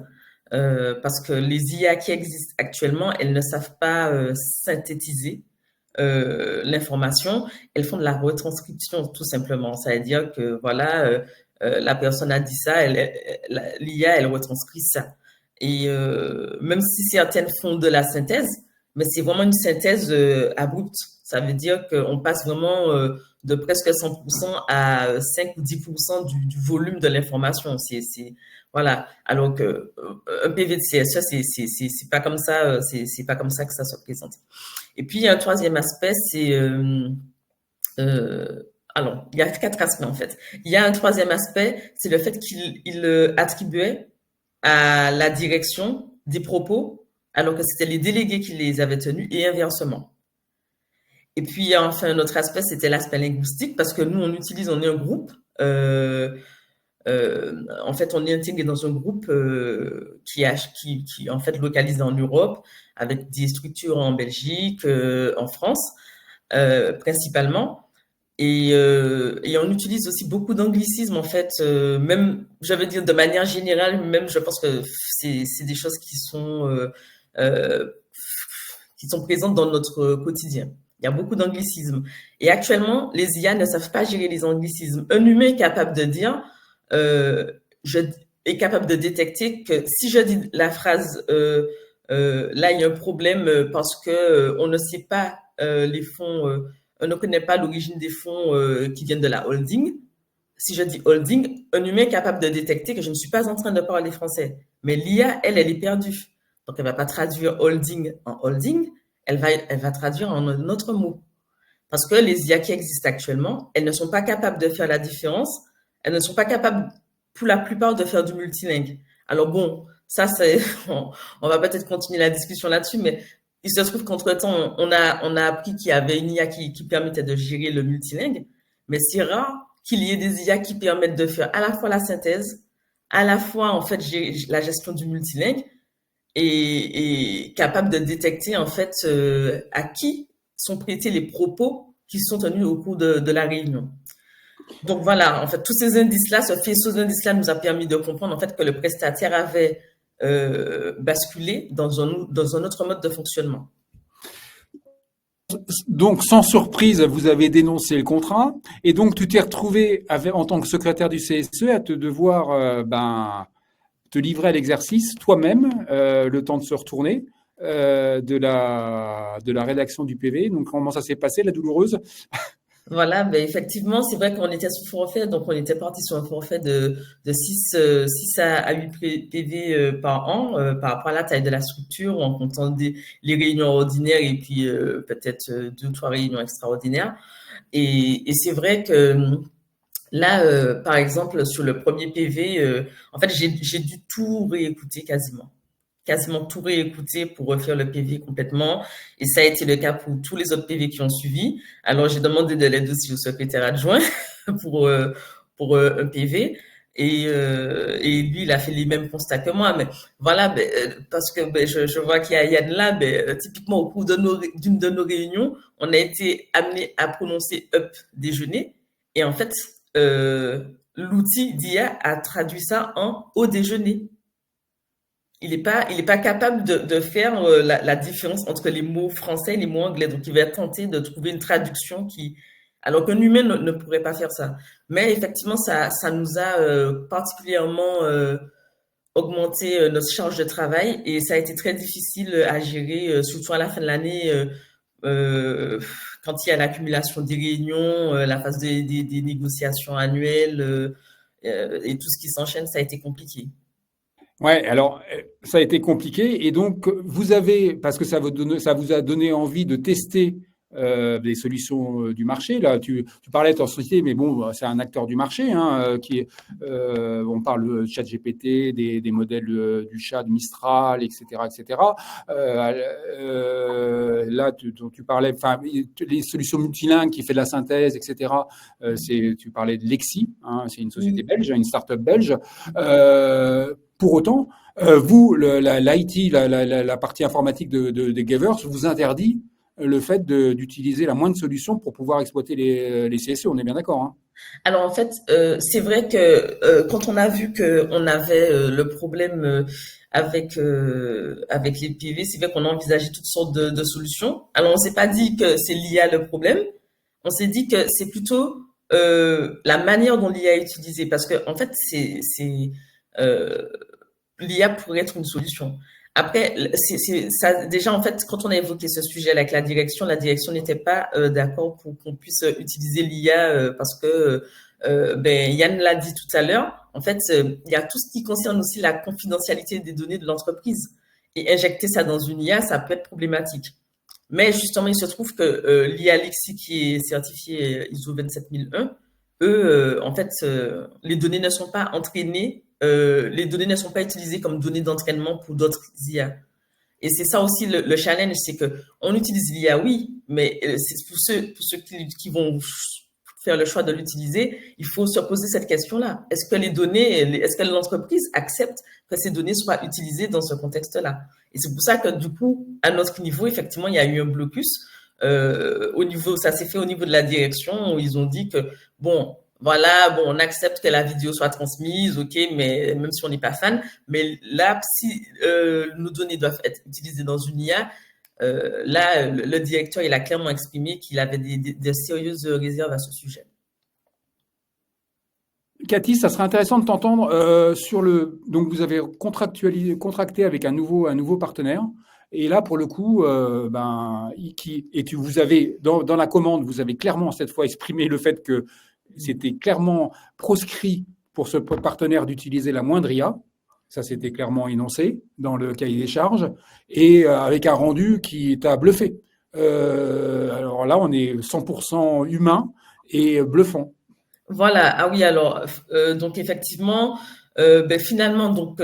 parce que les IA qui existent actuellement, elles ne savent pas synthétiser l'information, elles font de la retranscription tout simplement. Ça veut dire que voilà, la personne a dit ça, l'IA, elle retranscrit ça. Et même si certaines font de la synthèse, mais c'est vraiment une synthèse abrupte. Ça veut dire qu'on passe vraiment de presque 100% à 5 ou 10% du volume de l'information. Voilà. Alors que un PV de CSE, c'est pas comme ça, c'est pas comme ça que ça se présente. Et puis, il y a un troisième aspect, alors, il y a 4 aspects en fait. Il y a un troisième aspect, c'est le fait qu'il attribuait à la direction des propos, alors que c'était les délégués qui les avaient tenus, et inversement. Et puis, enfin, un autre aspect, c'était l'aspect linguistique, parce que nous, on est un groupe. En fait, on est intégré dans un groupe qui en fait localisé en Europe, avec des structures en Belgique, en France, principalement. Et on utilise aussi beaucoup d'anglicismes, en fait, même, je veux dire, de manière générale, même, je pense que c'est des choses qui sont présentes dans notre quotidien. Il y a beaucoup d'anglicismes. Et actuellement, les IA ne savent pas gérer les anglicismes. Un humain est capable de dire, est capable de détecter que si je dis la phrase, là, il y a un problème parce que on ne sait pas les fonds, on ne connaît pas l'origine des fonds qui viennent de la holding. Si je dis holding, un humain est capable de détecter que je ne suis pas en train de parler français. Mais l'IA, elle est perdue. Donc, elle va pas traduire holding en holding, elle va traduire en un autre mot. Parce que les IA qui existent actuellement, elles ne sont pas capables de faire la différence. Elles ne sont pas capables, pour la plupart, de faire du multilingue. Alors bon, ça, on va peut-être continuer la discussion là-dessus, mais il se trouve qu'entre-temps, on a appris qu'il y avait une IA qui permettait de gérer le multilingue, mais c'est rare qu'il y ait des IA qui permettent de faire à la fois la synthèse, à la fois, en fait, la gestion du multilingue et capable de détecter, en fait, à qui sont prêtés les propos qui sont tenus au cours de la réunion. Donc voilà, en fait, tous ces indices-là, ce faisceau d'indices-là nous a permis de comprendre, en fait, que le prestataire avait basculé dans un autre mode de fonctionnement. Donc, sans surprise, vous avez dénoncé le contrat et donc tu t'es retrouvé en tant que secrétaire du CSE à te devoir te livrer à l'exercice toi-même le temps de se retourner de la rédaction du PV. Donc, comment ça s'est passé, la douloureuse? Voilà, ben effectivement, c'est vrai qu'on était sous forfait, donc on était parti sur un forfait de 6 à 8 PV par an par rapport à la taille de la structure, en comptant les réunions ordinaires et puis peut-être 2 ou 3 réunions extraordinaires. Et c'est vrai que là, par exemple, sur le premier PV, en fait, j'ai dû tout réécouter quasiment tout réécouter pour refaire le PV complètement. Et ça a été le cas pour tous les autres PV qui ont suivi. Alors, j'ai demandé de l'aide aussi au secrétaire adjoint pour un PV. Et lui, il a fait les mêmes constats que moi. Mais voilà, parce que je vois qu'il y a Yann là, typiquement au cours d'une de nos réunions, on a été amené à prononcer up déjeuner. Et en fait, l'outil d'IA a traduit ça en au déjeuner. Il est pas capable de faire la différence entre les mots français et les mots anglais. Donc, il va tenter de trouver une traduction alors qu'un humain ne pourrait pas faire ça. Mais effectivement, ça nous a particulièrement augmenté notre charge de travail et ça a été très difficile à gérer, surtout à la fin de l'année, quand il y a l'accumulation des réunions, la phase des négociations annuelles et tout ce qui s'enchaîne, ça a été compliqué. Ouais, alors ça a été compliqué et donc vous avez, parce que ça vous a donné envie de tester des solutions du marché. Là, tu parlais de ton société, mais bon, c'est un acteur du marché on parle de ChatGPT, des modèles du chat, de Mistral, etc., etc. Là, tu parlais, enfin, les solutions multilingues qui fait de la synthèse, etc. Tu parlais de Lexi, c'est une société belge, une start-up belge. Pour autant, vous, l'IT, la partie informatique de Gavers, vous interdit le fait d'utiliser la moindre solution pour pouvoir exploiter les CSE. On est bien d'accord, hein? Alors en fait, c'est vrai que quand on a vu qu'on avait le problème avec les PV, c'est vrai qu'on a envisagé toutes sortes de solutions. Alors on s'est pas dit que c'est l'IA le problème, on s'est dit que c'est plutôt la manière dont l'IA est utilisée, parce que en fait l'IA pourrait être une solution. Après, ça, déjà, en fait, quand on a évoqué ce sujet avec la direction n'était pas d'accord pour qu'on puisse utiliser l'IA parce que, Yann l'a dit tout à l'heure, en fait, il y a tout ce qui concerne aussi la confidentialité des données de l'entreprise. Et injecter ça dans une IA, ça peut être problématique. Mais justement, il se trouve que l'IA Lexi, qui est certifiée ISO 27001, eux, en fait, les données ne sont pas entraînées. Les données ne sont pas utilisées comme données d'entraînement pour d'autres IA. Et c'est ça aussi le challenge, c'est que on utilise l'IA, oui, mais c'est pour ceux qui vont faire le choix de l'utiliser, il faut se poser cette question-là. Est-ce que l'entreprise accepte que ces données soient utilisées dans ce contexte-là? Et c'est pour ça que du coup, à notre niveau, effectivement, il y a eu un blocus. Ça s'est fait au niveau de la direction où ils ont dit que voilà, on accepte que la vidéo soit transmise, ok, mais même si on n'est pas fan, mais là, si nos données doivent être utilisées dans une IA, là, le directeur, il a clairement exprimé qu'il avait des sérieuses réserves à ce sujet. Cathy, ça serait intéressant de t'entendre donc vous avez contracté avec un nouveau partenaire. Et là, pour le coup, vous avez dans la commande, vous avez clairement cette fois exprimé le fait que c'était clairement proscrit pour ce partenaire d'utiliser la moindre IA. Ça, c'était clairement énoncé dans le cahier des charges et avec un rendu qui t'a bluffé. Alors là, on est 100% humain et bluffant. Voilà. Ah oui, alors, donc effectivement, finalement, donc,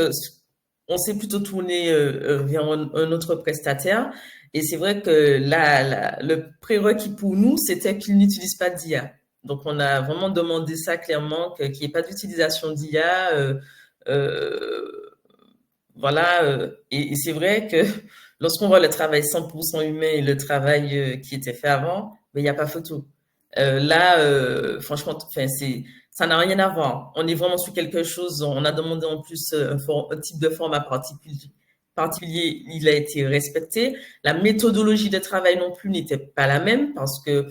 on s'est plutôt tourné vers un autre prestataire. Et c'est vrai que le prérequis pour nous, c'était qu'il n'utilise pas d'IA. Donc, on a vraiment demandé ça clairement, qu'il n'y ait pas d'utilisation d'IA. Voilà. Et c'est vrai que lorsqu'on voit le travail 100% humain et le travail qui était fait avant, il n'y a pas photo. Là, franchement, ça n'a rien à voir. On est vraiment sur quelque chose. On a demandé en plus un type de format particulier. Il a été respecté. La méthodologie de travail non plus n'était pas la même parce que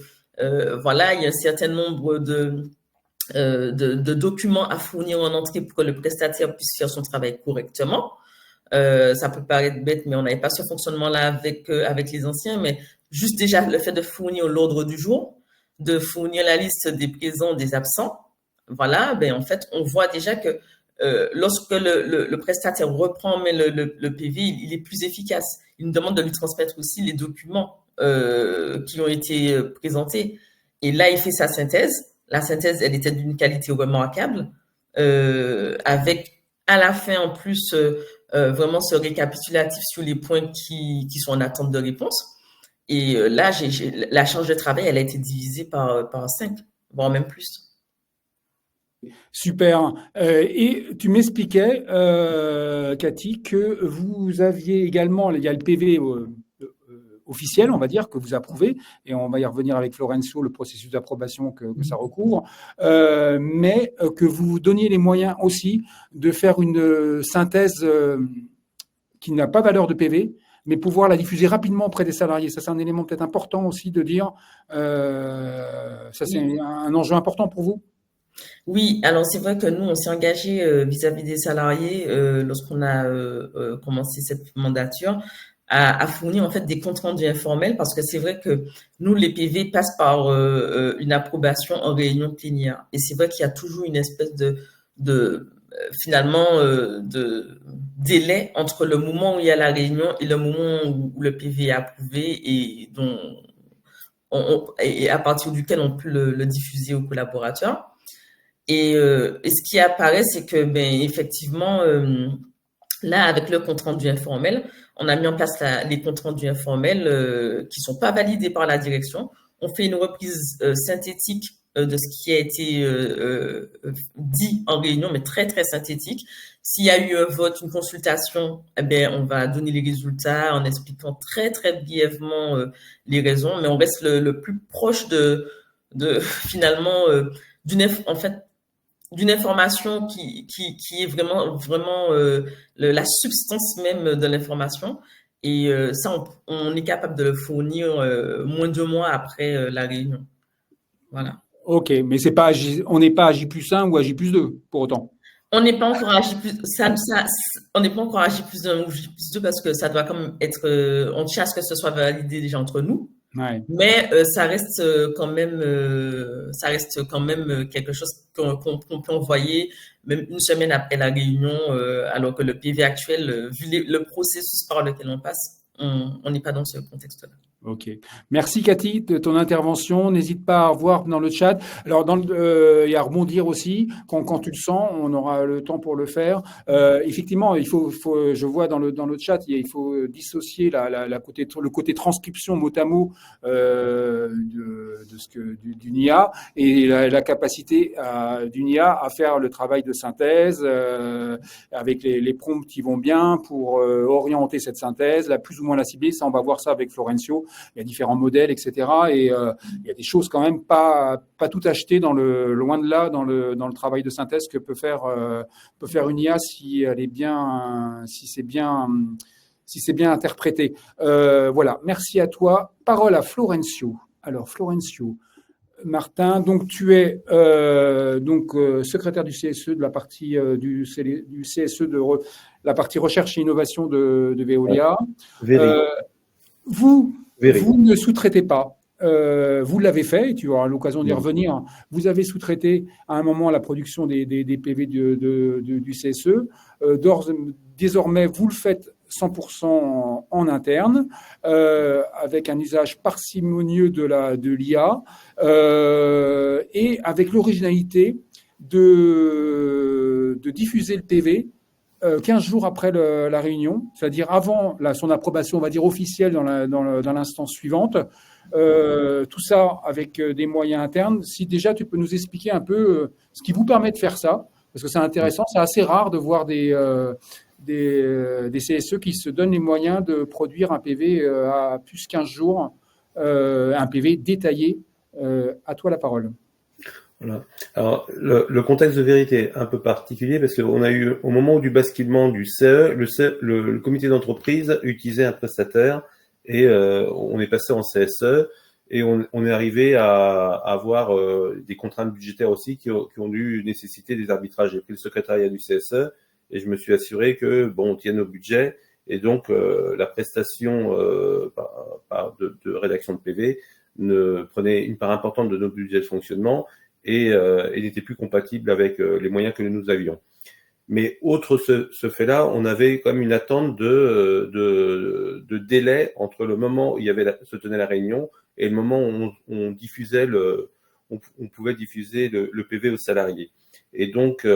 voilà, il y a un certain nombre de documents à fournir en entrée pour que le prestataire puisse faire son travail correctement. Ça peut paraître bête, mais on n'avait pas ce fonctionnement-là avec les anciens. Mais juste déjà le fait de fournir l'ordre du jour, de fournir la liste des présents, des absents, voilà, en fait, on voit déjà que lorsque le prestataire reprend mais le PV, il est plus efficace. Il nous demande de lui transmettre aussi les documents qui ont été présentés. Et là, il fait sa synthèse. La synthèse, elle était d'une qualité remarquable, avec à la fin en plus vraiment ce récapitulatif sur les points qui sont en attente de réponse. Et là, la charge de travail, elle a été divisée par 5, voire même plus. Super. Et tu m'expliquais, Cathy, que vous aviez également, il y a le PV officiel, on va dire, que vous approuvez, et on va y revenir avec Florencio, le processus d'approbation que ça recouvre, mais que vous vous donniez les moyens aussi de faire une synthèse qui n'a pas valeur de PV, mais pouvoir la diffuser rapidement auprès des salariés. Ça, c'est un élément peut-être important aussi de dire, ça c'est un enjeu important pour vous? Oui, alors c'est vrai que nous, on s'est engagé vis-à-vis des salariés lorsqu'on a commencé cette mandature à fournir en fait des comptes rendus informels parce que c'est vrai que nous, les PV passent par une approbation en réunion plénière. Et c'est vrai qu'il y a toujours une espèce de délai entre le moment où il y a la réunion et le moment où le PV est approuvé et à partir duquel on peut le diffuser aux collaborateurs. Et ce qui apparaît, c'est que effectivement, là, avec le compte rendu informel, on a mis en place les comptes rendus informels qui sont pas validés par la direction. On fait une reprise synthétique de ce qui a été dit en réunion, mais très, très synthétique. S'il y a eu un vote, une consultation, on va donner les résultats en expliquant très, très brièvement les raisons, mais on reste le plus proche de finalement d'une information qui est vraiment la substance même de l'information. Et ça, on est capable de le fournir moins de 2 mois après la réunion. Voilà. Ok, mais on n'est pas à J+1 ou à J+2 pour autant. On n'est pas encore à J+1 ou J+2 parce que ça doit quand même être, on tient à ce que ce soit validé déjà entre nous. Ouais. Mais ça reste quand même quelque chose qu'on peut envoyer même une semaine après la réunion, alors que le PV actuel, vu le processus par lequel on passe, on n'est pas dans ce contexte-là. Ok. Merci Cathy de ton intervention. N'hésite pas à voir dans le chat. Alors et à rebondir aussi quand tu le sens, on aura le temps pour le faire. Effectivement, il faut je vois dans le chat, il faut dissocier le côté transcription mot à mot d'une IA et la capacité d'une IA à faire le travail de synthèse avec les prompts qui vont bien pour orienter cette synthèse, plus ou moins la cibler. Ça, on va voir ça avec Florencio. Il y a différents modèles, etc. Et il y a des choses quand même pas tout achetées loin de là dans le travail de synthèse que peut faire une IA si elle est bien, si c'est bien interprété. Voilà. Merci à toi. Parole à Florencio. Alors Florencio. Martin, donc tu es secrétaire du CSE de la partie du CSE de la partie recherche et innovation de Veolia. Vous ne sous-traitez pas. Vous l'avez fait, et tu auras l'occasion d'y revenir. Vous avez sous-traité à un moment la production des PV du CSE. Désormais, vous le faites 100% en interne, avec un usage parcimonieux de l'IA, et avec l'originalité de diffuser le PV 15 jours après la réunion, c'est-à-dire avant son approbation, on va dire, officielle dans l'instance suivante. Tout ça avec des moyens internes. Si déjà tu peux nous expliquer un peu ce qui vous permet de faire ça, parce que c'est intéressant, c'est assez rare de voir des CSE qui se donnent les moyens de produire un PV à plus 15 jours, un PV détaillé. À toi la parole. Voilà. Alors, le contexte de vérité est un peu particulier parce qu'on a eu, au moment du basculement du CE, le comité d'entreprise utilisait un prestataire et on est passé en CSE et on est arrivé à avoir des contraintes budgétaires aussi qui ont dû nécessiter des arbitrages. J'ai pris le secrétariat du CSE et je me suis assuré que, bon, on tienne au budget et donc la prestation de rédaction de PV prenait une part importante de nos budgets de fonctionnement et n'était plus compatible avec les moyens que nous avions. Mais outre ce fait-là, on avait quand même une attente de délai entre le moment où se tenait la réunion et le moment où on diffusait on pouvait diffuser le PV aux salariés. Et donc,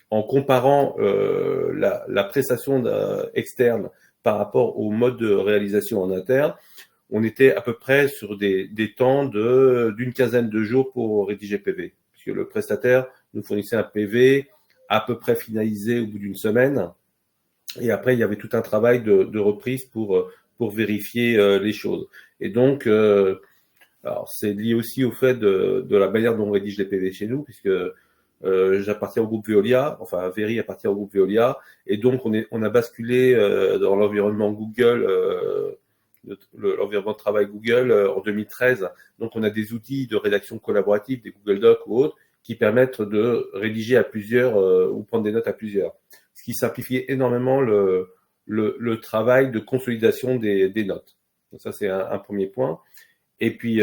en comparant la prestation externe par rapport au mode de réalisation en interne, on était à peu près sur des temps d'une quinzaine de jours pour rédiger PV. Puisque le prestataire nous fournissait un PV à peu près finalisé au bout d'une semaine. Et après, il y avait tout un travail de reprise pour vérifier les choses. Et donc, alors c'est lié aussi au fait de la manière dont on rédige les PV chez nous, puisque j'appartiens au groupe Veolia, enfin Véry appartient au groupe Veolia, et donc on a basculé dans l'environnement Google, l'environnement de travail Google en 2013. Donc on a des outils de rédaction collaborative, des Google Docs ou autres, qui permettent de rédiger à plusieurs ou prendre des notes à plusieurs. Ce qui simplifie énormément le travail de consolidation des notes. Donc ça, c'est un premier point. Et puis,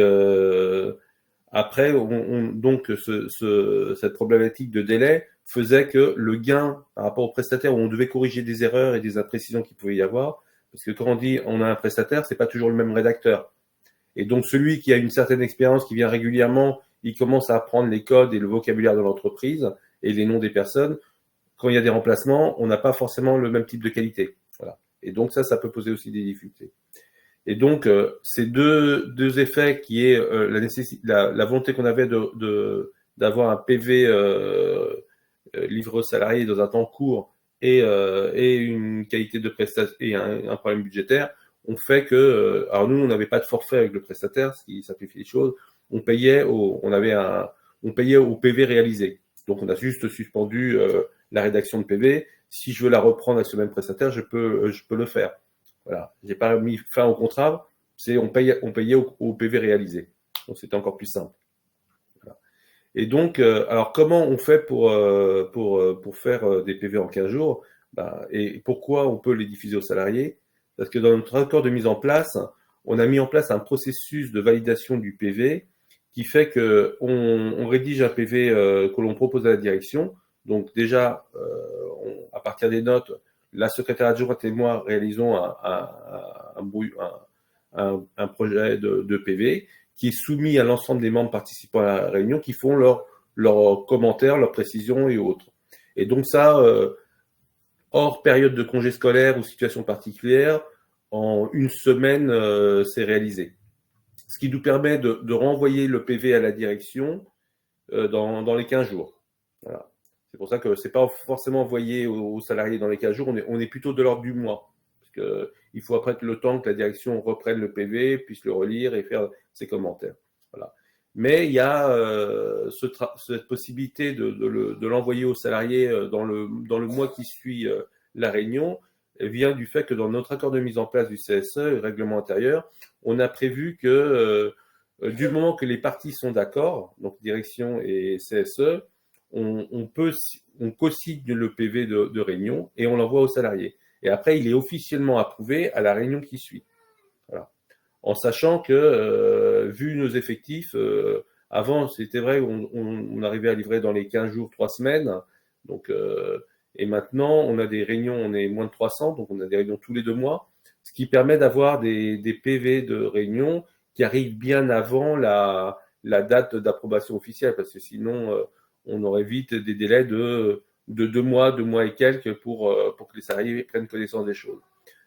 après, donc, cette problématique de délai faisait que le gain par rapport au prestataire où on devait corriger des erreurs et des imprécisions qu'il pouvait y avoir, parce que quand on dit on a un prestataire, c'est pas toujours le même rédacteur. Et donc, celui qui a une certaine expérience, qui vient régulièrement, il commence à apprendre les codes et le vocabulaire de l'entreprise et les noms des personnes. Quand il y a des remplacements, on n'a pas forcément le même type de qualité. Voilà. Et donc ça peut poser aussi des difficultés. Et donc ces deux effets qui est la volonté qu'on avait d'avoir un PV livré aux salariés dans un temps court et une qualité de prestation et un problème budgétaire, ont fait que alors nous on n'avait pas de forfait avec le prestataire, ce qui simplifie les choses. On payait au PV réalisé. Donc on a juste suspendu la rédaction de PV. Si je veux la reprendre avec ce même prestataire, je peux le faire. Voilà. J'ai pas mis fin au contrat. On payait au PV réalisé. Donc c'était encore plus simple. Voilà. Et donc, alors comment on fait pour faire des PV en 15 jours et pourquoi on peut les diffuser aux salariés? Parce que dans notre accord de mise en place, on a mis en place un processus de validation du PV qui fait que on rédige un PV que l'on propose à la direction. Donc déjà, à partir des notes, la secrétaire adjointe et moi réalisons un projet de PV qui est soumis à l'ensemble des membres participant à la réunion qui font leurs commentaires, leurs précisions et autres. Et donc ça, hors période de congé scolaire ou situation particulière, en une semaine, c'est réalisé. Ce qui nous permet de renvoyer le PV à la direction dans les 15 jours. Voilà. C'est pour ça que c'est pas forcément envoyé aux salariés dans les 15 jours, on est plutôt de l'ordre du mois. Parce que il faut après le temps que la direction reprenne le PV, puisse le relire et faire ses commentaires. Voilà. Mais il y a cette possibilité de l'envoyer aux salariés dans le mois qui suit la réunion, vient du fait que dans notre accord de mise en place du CSE, le règlement intérieur, on a prévu que du moment que les parties sont d'accord, donc direction et CSE, on co-signe le PV de réunion et on l'envoie aux salariés. Et après, il est officiellement approuvé à la réunion qui suit. Voilà. En sachant que, vu nos effectifs, avant, c'était vrai, on arrivait à livrer dans les 15 jours, 3 semaines. Donc, Et maintenant, on a des réunions, on est moins de 300, donc on a des réunions tous les 2 mois, ce qui permet d'avoir des PV de réunion qui arrivent bien avant la date d'approbation officielle, parce que sinon, on aurait vite des délais de 2 mois et quelques pour que les salariés prennent connaissance des choses.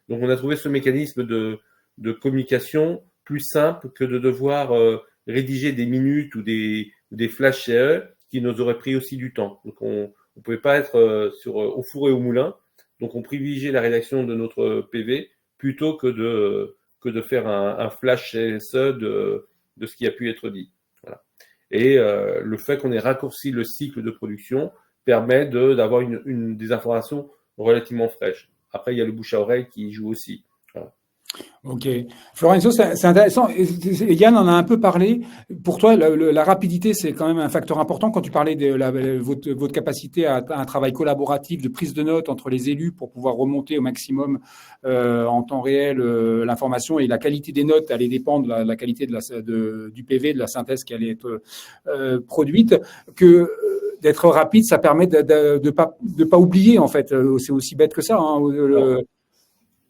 Donc, on a trouvé ce mécanisme de communication plus simple que de devoir rédiger des minutes ou des flash CE qui nous auraient pris aussi du temps. Donc, on ne pouvait pas être au four et au moulin. Donc, on privilégiait la rédaction de notre PV plutôt que de faire un flash CSE de ce qui a pu être dit. Voilà. Et le fait qu'on ait raccourci le cycle de production permet d'avoir des informations relativement fraîches. Après, il y a le bouche à oreille qui joue aussi. Voilà. Ok. Florenzo, c'est intéressant. Yann en a un peu parlé. Pour toi, la rapidité, c'est quand même un facteur important quand tu parlais de votre capacité à un travail collaboratif, de prise de notes entre les élus pour pouvoir remonter au maximum en temps réel l'information, et la qualité des notes allait dépendre de la qualité du PV, de la synthèse qui allait être produite. D'être rapide, ça permet de pas oublier, en fait. C'est aussi bête que ça. Hein,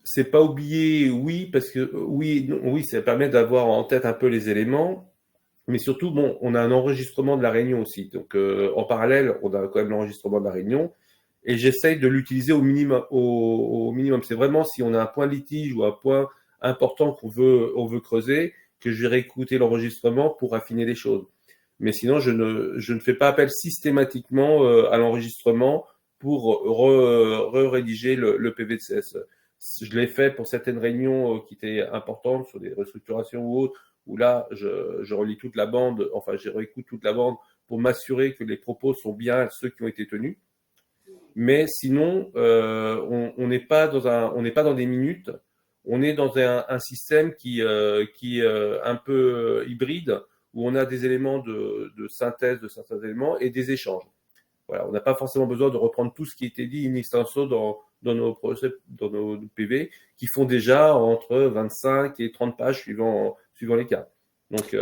c'est pas oublier, oui, parce que oui, ça permet d'avoir en tête un peu les éléments, mais surtout, bon, on a un enregistrement de la réunion aussi. Donc, en parallèle, on a quand même l'enregistrement de la réunion, et j'essaye de l'utiliser au minimum. Au minimum, c'est vraiment si on a un point de litige ou un point important qu'on veut creuser, que je vais réécouter l'enregistrement pour affiner les choses. Mais sinon, je ne fais pas appel systématiquement à l'enregistrement pour rédiger le PV de CSE. Je l'ai fait pour certaines réunions qui étaient importantes, sur des restructurations ou autres, où là, je relis toute la bande, enfin, je réécoute toute la bande pour m'assurer que les propos sont bien ceux qui ont été tenus. Mais sinon, on n'est pas dans des minutes, on est dans un système qui est un peu hybride, où on a des éléments de synthèse de certains éléments et des échanges. Voilà, on n'a pas forcément besoin de reprendre tout ce qui était dit in extenso dans nos PV, qui font déjà entre 25 et 30 pages suivant les cas. Donc,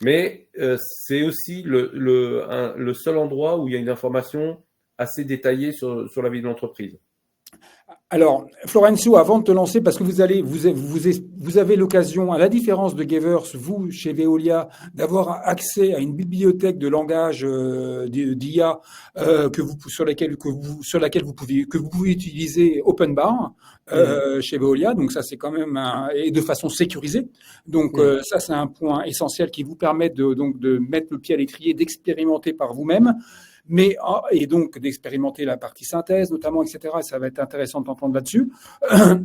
mais c'est aussi le seul endroit où il y a une information assez détaillée sur la vie de l'entreprise. Alors, Florenzo, avant de te lancer, parce que vous avez l'occasion, à la différence de Gevers, vous, chez Veolia, d'avoir accès à une bibliothèque de langage d'IA sur laquelle vous pouvez utiliser OpenBar chez Veolia. Donc ça, c'est quand même et de façon sécurisée. Donc ça, c'est un point essentiel qui vous permet de mettre le pied à l'étrier, d'expérimenter par vous-même. Et donc d'expérimenter la partie synthèse, notamment, etc. Ça va être intéressant de t'entendre là-dessus.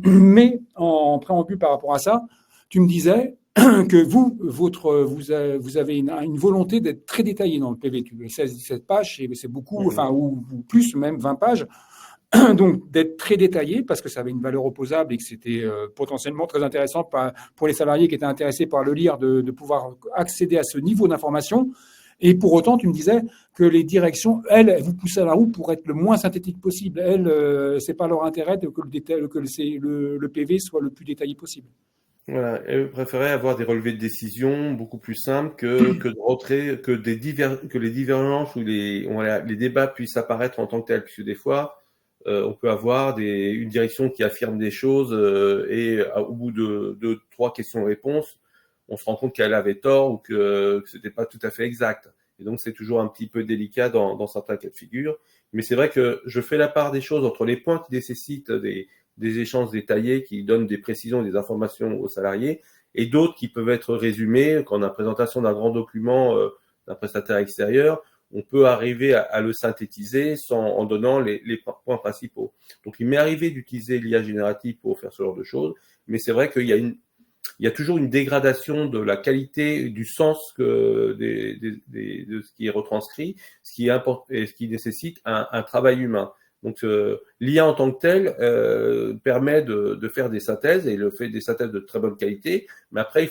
Mais en préambule par rapport à ça, tu me disais que vous avez une volonté d'être très détaillé dans le PV. 16-17 pages, c'est beaucoup, enfin, ou plus, même 20 pages. Donc, d'être très détaillé, parce que ça avait une valeur opposable et que c'était potentiellement très intéressant pour les salariés qui étaient intéressés par le lire, de pouvoir accéder à ce niveau d'information. Et pour autant, tu me disais que les directions, elles vous poussent à la roue pour être le moins synthétique possible. Elles, c'est pas leur intérêt que le PV soit le plus détaillé possible. Voilà, elles préféraient avoir des relevés de décision beaucoup plus simples que les divergences ou les débats puissent apparaître en tant que tels, puisque des fois, on peut avoir une direction qui affirme des choses et au bout de 3 questions-réponses, on se rend compte qu'elle avait tort ou que c'était pas tout à fait exact. Et donc, c'est toujours un petit peu délicat dans certains cas de figure. Mais c'est vrai que je fais la part des choses entre les points qui nécessitent des échanges détaillés, qui donnent des précisions, des informations aux salariés, et d'autres qui peuvent être résumés. Quand on a la présentation d'un grand document d'un prestataire extérieur, on peut arriver à le synthétiser en donnant les points principaux. Donc, il m'est arrivé d'utiliser l'IA générative pour faire ce genre de choses, mais c'est vrai qu'il y a toujours une dégradation de la qualité, du sens de ce qui est retranscrit, ce qui nécite un travail humain. Donc, l'IA en tant que telle permet de faire des synthèses, et le fait des synthèses de très bonne qualité, mais après,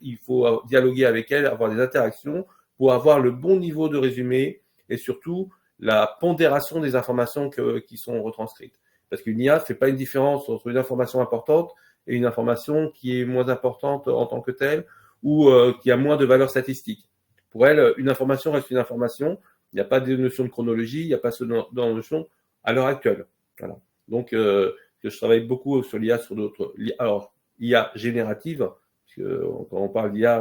il faut dialoguer avec elle, avoir des interactions pour avoir le bon niveau de résumé et surtout la pondération des informations qui sont retranscrites. Parce qu'une IA ne fait pas une différence entre une information importante et une information qui est moins importante en tant que telle ou qui a moins de valeur statistique. Pour elle, une information reste une information. Il n'y a pas de notion de chronologie, il n'y a pas de notion à l'heure actuelle. Voilà. Donc, je travaille beaucoup sur l'IA, sur d'autres. Alors, IA générative, parce que quand on parle d'IA,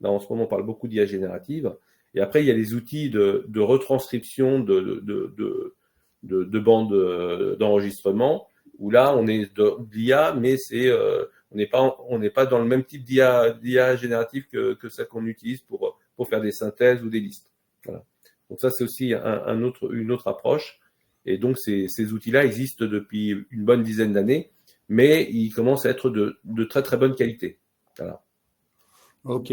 là, en ce moment, on parle beaucoup d'IA générative. Et après, il y a les outils de retranscription de bandes d'enregistrement, où là, on est de l'IA, mais on n'est pas dans le même type d'IA générative que celle qu'on utilise pour faire des synthèses ou des listes. Voilà. Donc ça, c'est aussi une autre approche. Et donc, ces outils-là existent depuis une bonne dizaine d'années, mais ils commencent à être de très, très bonne qualité. Voilà. Ok,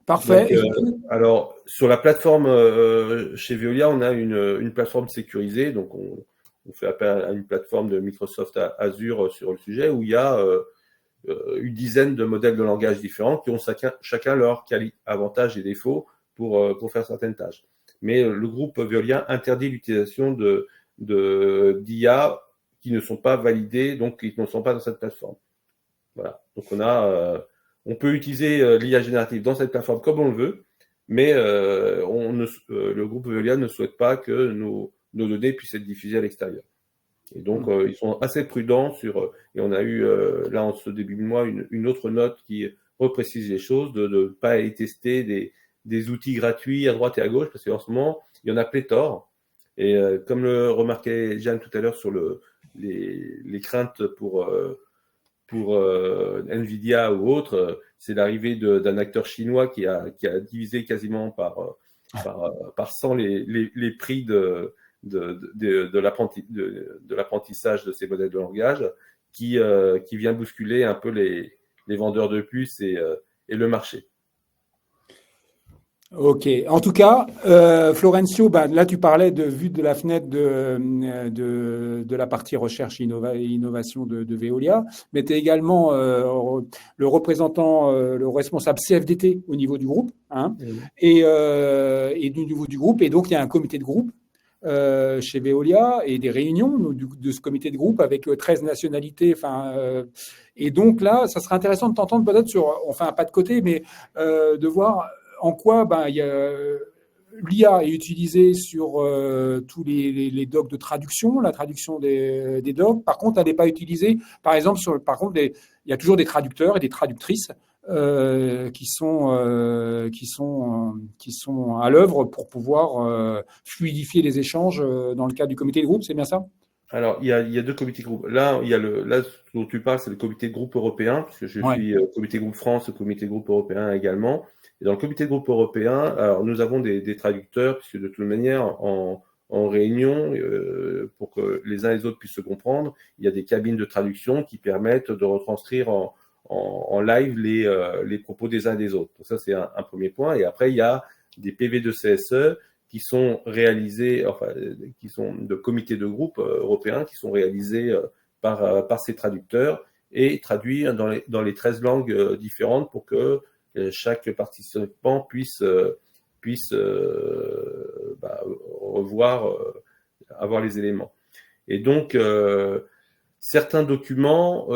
parfait. Donc, alors, sur la plateforme chez Veolia, on a une plateforme sécurisée. Donc, on fait appel à une plateforme de Microsoft Azure sur le sujet, où il y a une dizaine de modèles de langage différents qui ont chacun leurs avantages et défauts pour faire certaines tâches. Mais le groupe Veolia interdit l'utilisation d'IA qui ne sont pas validées, donc qui ne sont pas dans cette plateforme. Voilà. Donc on peut utiliser l'IA générative dans cette plateforme comme on le veut, mais le groupe Veolia ne souhaite pas que nos données puissent être diffusées à l'extérieur. Et donc ils sont assez prudents et on a eu là en ce début de mois une autre note qui reprécise les choses, de ne pas aller tester des outils gratuits à droite et à gauche, parce qu'en ce moment il y en a pléthore. Et comme le remarquait Jeanne tout à l'heure sur les craintes pour Nvidia ou autre, c'est l'arrivée d'un acteur chinois qui a divisé quasiment par 100 les prix de l'apprentissage de ces modèles de langage, qui vient bousculer un peu les vendeurs de puces et le marché. Ok. En tout cas, Florencio, là tu parlais vue de la fenêtre de la partie recherche et innovation de Veolia, mais tu es également le représentant, le responsable CFDT au niveau du groupe, hein, et du niveau du groupe. Et donc il y a un comité de groupe chez Veolia et des réunions de ce comité de groupe avec 13 nationalités. Et donc là, ça serait intéressant de t'entendre peut-être on fait un pas de côté, mais de voir en quoi l'IA est utilisée sur tous les docs de traduction, la traduction des docs. Par contre, elle n'est pas utilisée, par exemple, il y a toujours des traducteurs et des traductrices qui sont à l'œuvre pour pouvoir fluidifier les échanges dans le cadre du comité de groupe, c'est bien ça? Alors, il y a deux comités de groupe. Là, ce dont tu parles, c'est le comité de groupe européen, puisque je suis au comité de groupe France, au comité de groupe européen également. Et dans le comité de groupe européen, alors nous avons des traducteurs, puisque de toute manière, en réunion, pour que les uns et les autres puissent se comprendre, il y a des cabines de traduction qui permettent de retranscrire en live les propos des uns et des autres. Donc ça, c'est un premier point. Et après, il y a des PV de CSE qui sont réalisés, qui sont de comités de groupe européens, qui sont réalisés par ces traducteurs et traduits dans les 13 langues différentes pour que chaque participant puisse avoir les éléments. Et donc, certains documents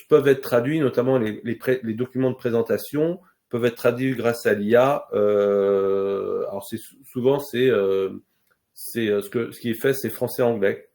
peuvent être traduits, notamment les documents de présentation, peuvent être traduits grâce à l'IA. Alors souvent ce qui est fait, c'est français-anglais.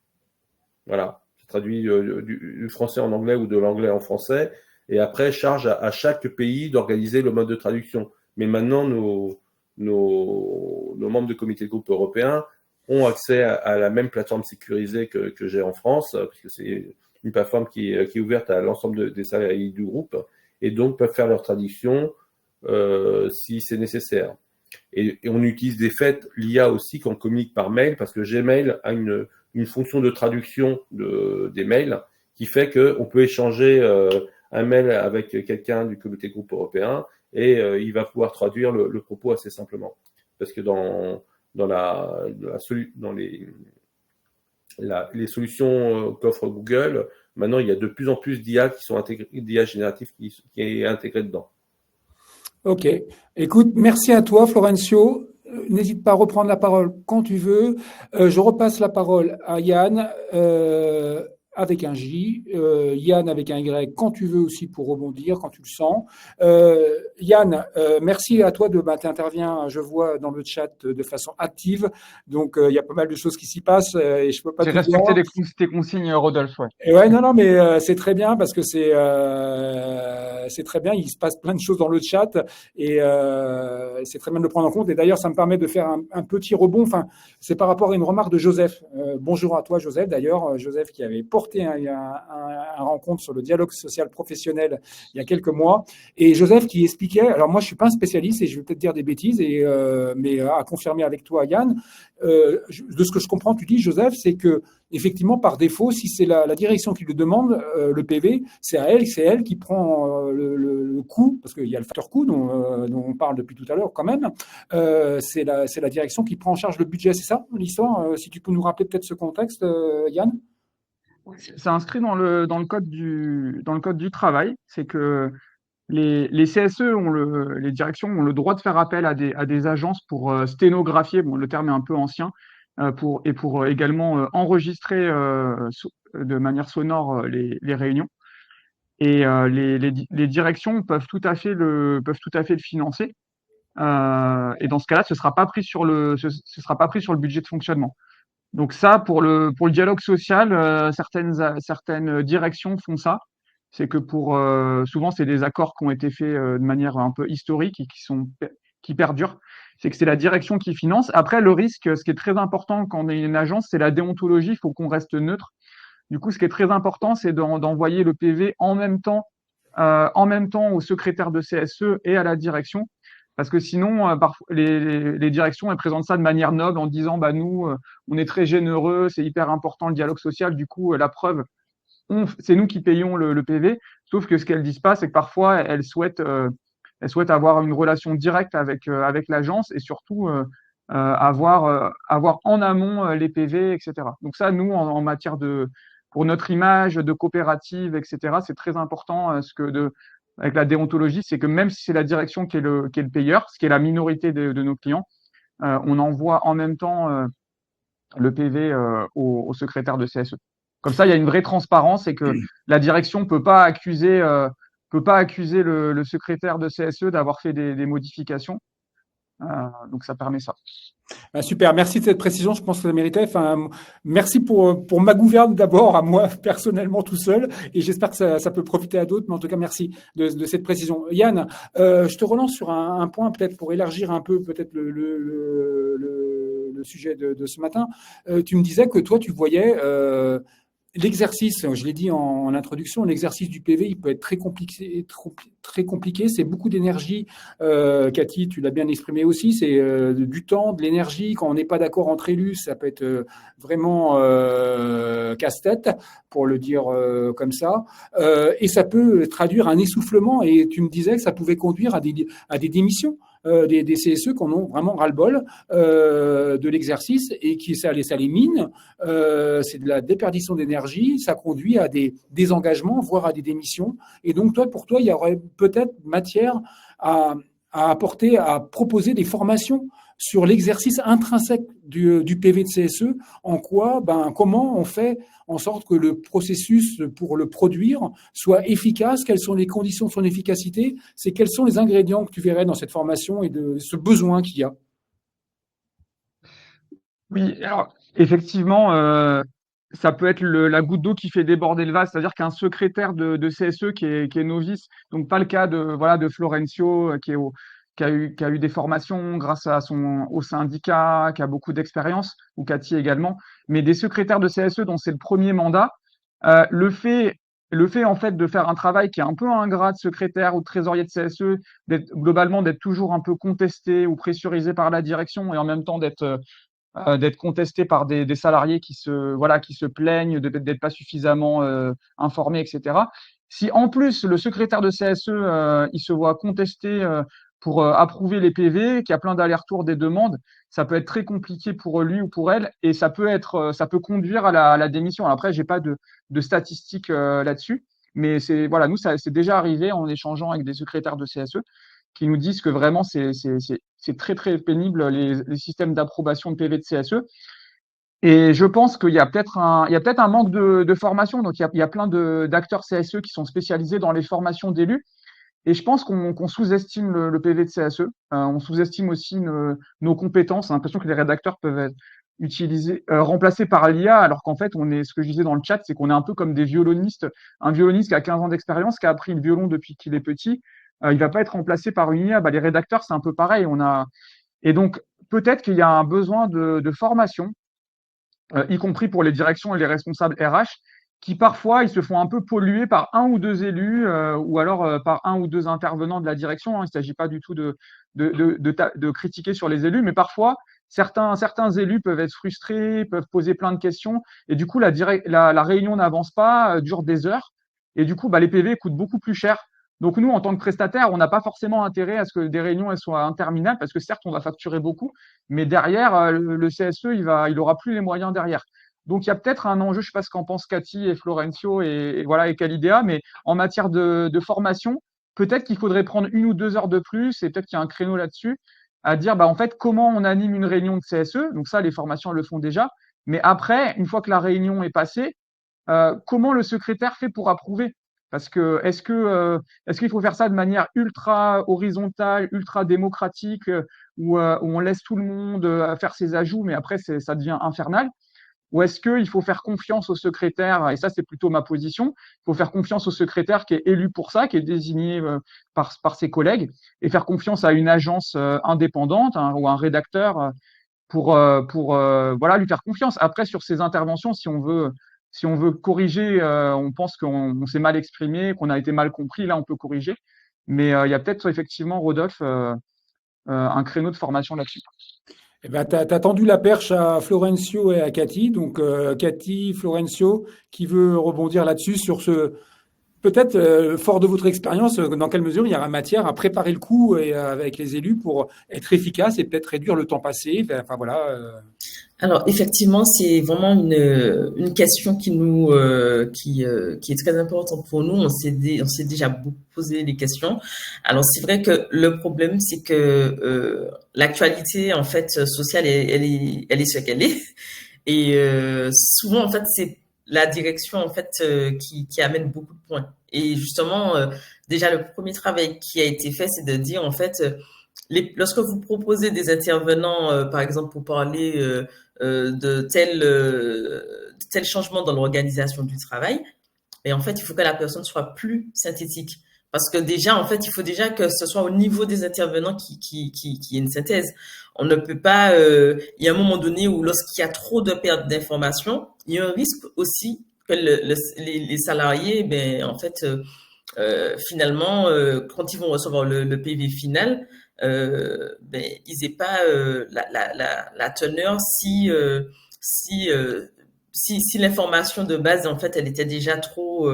Voilà, c'est traduit du français en anglais ou de l'anglais en français. Et après, charge à chaque pays d'organiser le mode de traduction. Mais maintenant, nos membres du comité de groupe européen ont accès à la même plateforme sécurisée que j'ai en France, puisque c'est une plateforme qui est ouverte à l'ensemble des salariés du groupe, et donc peuvent faire leur traduction si c'est nécessaire. Et on utilise des faits l'IA aussi quand on communique par mail, parce que Gmail a une fonction de traduction des mails qui fait qu'on peut échanger un mail avec quelqu'un du comité de groupe européen et il va pouvoir traduire le propos assez simplement. Parce que dans les solutions qu'offre Google, maintenant il y a de plus en plus d'IA qui sont intégrées, d'IA générative qui est intégrée dedans. Ok. Écoute, merci à toi, Florencio. N'hésite pas à reprendre la parole quand tu veux. Je repasse la parole à Yann. avec un J, Yann avec un Y, quand tu veux aussi pour rebondir, quand tu le sens. Yann, merci à toi t'interviens, je vois dans le chat de façon active, donc il y a pas mal de choses qui s'y passent et je peux pas J'ai tout respecté voir. tes consignes, Rodolphe, ouais. Et ouais, non, mais c'est très bien parce que c'est très bien. Il se passe plein de choses dans le chat et c'est très bien de le prendre en compte. Et d'ailleurs, ça me permet de faire un petit rebond. Enfin, c'est par rapport à une remarque de Joseph. Bonjour à toi, Joseph. D'ailleurs, Joseph qui avait porté un rencontre sur le dialogue social professionnel il y a quelques mois. Et Joseph qui expliquait. Alors moi, je suis pas un spécialiste et je vais peut-être dire des bêtises, mais à confirmer avec toi, Yann. De ce que je comprends, tu dis, Joseph, c'est que effectivement, par défaut, si c'est la direction qui le demande, le PV, c'est elle qui prend le coût, parce qu'il y a le facteur coût dont on parle depuis tout à l'heure quand même. C'est la direction qui prend en charge le budget, c'est ça l'histoire? Si tu peux nous rappeler peut-être ce contexte, Yann? C'est inscrit dans le code du travail. C'est que les CSE les directions ont le droit de faire appel à des agences pour sténographier, bon, le terme est un peu ancien, pour également enregistrer de manière sonore les réunions. Et les directions peuvent tout à fait peuvent tout à fait le financer. Et dans ce cas-là, ce sera pas pris ce sera pas pris sur le budget de fonctionnement. Donc ça, pour le dialogue social, certaines directions font ça. C'est que souvent, c'est des accords qui ont été faits de manière un peu historique et qui perdurent. C'est que c'est la direction qui finance. Après, le risque, ce qui est très important quand on est une agence, c'est la déontologie. Il faut qu'on reste neutre. Du coup, ce qui est très important, c'est d'envoyer le PV en même temps au secrétaire de CSE et à la direction. Parce que sinon, parfois, les directions elles présentent ça de manière noble en disant bah nous, on est très généreux, c'est hyper important le dialogue social. Du coup, la preuve, c'est nous qui payons le PV. Sauf que ce qu'elles disent pas, c'est que parfois elles souhaitent avoir une relation directe avec l'agence et surtout avoir en amont les PV, etc. Donc ça, nous, en matière pour notre image de coopérative, etc., c'est très important avec la déontologie, c'est que même si c'est la direction qui est le payeur, ce qui est la minorité de nos clients, on envoie en même temps le PV au secrétaire de CSE. Comme ça, il y a une vraie transparence et que la direction peut pas accuser le secrétaire de CSE d'avoir fait des modifications. Donc ça permet ça. Super, merci de cette précision, je pense que ça méritait. Enfin, merci pour ma gouverne d'abord, à moi personnellement tout seul, et j'espère que ça peut profiter à d'autres, mais en tout cas, merci de cette précision. Yann, je te relance sur un point peut-être pour élargir un peu peut-être le sujet de ce matin. Tu me disais que toi, tu voyais l'exercice, je l'ai dit en introduction, l'exercice du PV, il peut être très compliqué, très compliqué. C'est beaucoup d'énergie. Cathy, tu l'as bien exprimé aussi. C'est du temps, de l'énergie. Quand on n'est pas d'accord entre élus, ça peut être vraiment casse-tête, pour le dire comme ça. Et ça peut traduire un essoufflement. Et tu me disais que ça pouvait conduire à des démissions. Des CSE qui en ont vraiment ras-le-bol de l'exercice et qui ça les mine. C'est de la déperdition d'énergie, ça conduit à des désengagements, voire à des démissions. Et donc, pour toi, il y aurait peut-être matière à apporter, à proposer des formations sur l'exercice intrinsèque du PV de CSE, comment on fait en sorte que le processus pour le produire soit efficace, quelles sont les conditions de son efficacité, quels sont les ingrédients que tu verrais dans cette formation et de ce besoin qu'il y a. Oui, alors effectivement, ça peut être la goutte d'eau qui fait déborder le vase, c'est-à-dire qu'un secrétaire de CSE qui est novice, donc pas le cas de Florencio qui a eu des formations grâce au syndicat, qui a beaucoup d'expérience, ou Cathy également, mais des secrétaires de CSE dont c'est le premier mandat, le fait en fait de faire un travail qui est un peu ingrat de secrétaire ou de trésorier de CSE, d'être toujours un peu contesté ou pressurisé par la direction et en même temps d'être contesté par des salariés qui se plaignent d'être pas suffisamment informés, etc. Si en plus le secrétaire de CSE il se voit contesté pour approuver les PV, qu'il y a plein d'allers-retours des demandes, ça peut être très compliqué pour lui ou pour elle, et ça peut conduire à la démission. Alors après, j'ai pas de statistiques là-dessus, mais nous c'est déjà arrivé en échangeant avec des secrétaires de CSE qui nous disent que vraiment c'est très très pénible les systèmes d'approbation de PV de CSE. Et je pense qu'il y a peut-être un manque de formation. Donc, il y a plein d'acteurs CSE qui sont spécialisés dans les formations d'élus. Et je pense qu'on sous-estime le PV de CSE. On sous-estime aussi nos compétences. On a l'impression que les rédacteurs peuvent être remplacés par l'IA, alors qu'en fait, ce que je disais dans le chat, c'est qu'on est un peu comme des violonistes. Un violoniste qui a 15 ans d'expérience, qui a appris le violon depuis qu'il est petit, il va pas être remplacé par une IA. Les rédacteurs, c'est un peu pareil. Et donc, peut-être qu'il y a un besoin de formation, y compris pour les directions et les responsables RH, qui parfois ils se font un peu polluer par un ou deux élus ou alors par un ou deux intervenants de la direction. Il ne s'agit pas du tout de critiquer sur les élus, mais parfois certains élus peuvent être frustrés, peuvent poser plein de questions, et du coup la réunion n'avance pas, dure des heures, et du coup les PV coûtent beaucoup plus cher. Donc nous, en tant que prestataire, on n'a pas forcément intérêt à ce que des réunions elles soient interminables, parce que certes, on va facturer beaucoup, mais derrière, le CSE, il aura plus les moyens derrière. Donc il y a peut-être un enjeu, je ne sais pas ce qu'en pensent Cathy et Florencio et voilà et Calidea, mais en matière de formation, peut-être qu'il faudrait prendre 1 ou 2 heures de plus, et peut-être qu'il y a un créneau là-dessus, à dire en fait comment on anime une réunion de CSE. Donc ça, les formations le font déjà. Mais après, une fois que la réunion est passée, comment le secrétaire fait pour approuver? Parce que est-ce qu'il faut faire ça de manière ultra horizontale, ultra démocratique, où on laisse tout le monde faire ses ajouts, mais après ça devient infernal? Ou est-ce qu'il faut faire confiance au secrétaire, et ça c'est plutôt ma position, il faut faire confiance au secrétaire qui est élu pour ça, qui est désigné par ses collègues, et faire confiance à une agence indépendante ou un rédacteur pour voilà, lui faire confiance. Après, sur ces interventions, si on veut corriger, on pense qu'on s'est mal exprimé, qu'on a été mal compris, là on peut corriger. Mais il y a peut-être effectivement, Rodolphe, un créneau de formation là-dessus. Eh ben, tu as tendu la perche à Florencio et à Cathy. Donc, Cathy, Florencio, qui veut rebondir là-dessus sur ce. Peut-être, fort de votre expérience, dans quelle mesure il y aura matière à préparer le coup et, avec les élus pour être efficace et peut-être réduire le temps passé. Enfin, voilà. Alors effectivement, c'est vraiment une question qui est très importante pour nous. On s'est déjà beaucoup posé des questions. Alors c'est vrai que le problème, c'est que l'actualité en fait sociale, elle est ce qu'elle est. Et souvent en fait c'est la direction en fait qui amène beaucoup de points. Et justement, déjà le premier travail qui a été fait, c'est de dire en fait lorsque vous proposez des intervenants, par exemple, pour parler de tel changement dans l'organisation du travail, mais en fait, il faut que la personne soit plus synthétique. Parce que déjà, en fait, il faut déjà que ce soit au niveau des intervenants qui y ait une synthèse. On ne peut pas, il y a un moment donné où lorsqu'il y a trop de perte d'informations, il y a un risque aussi que les salariés, ben, en fait, finalement, quand ils vont recevoir le PV final, ben, ils n'aient pas la teneur si l'information de base, en fait, elle était déjà trop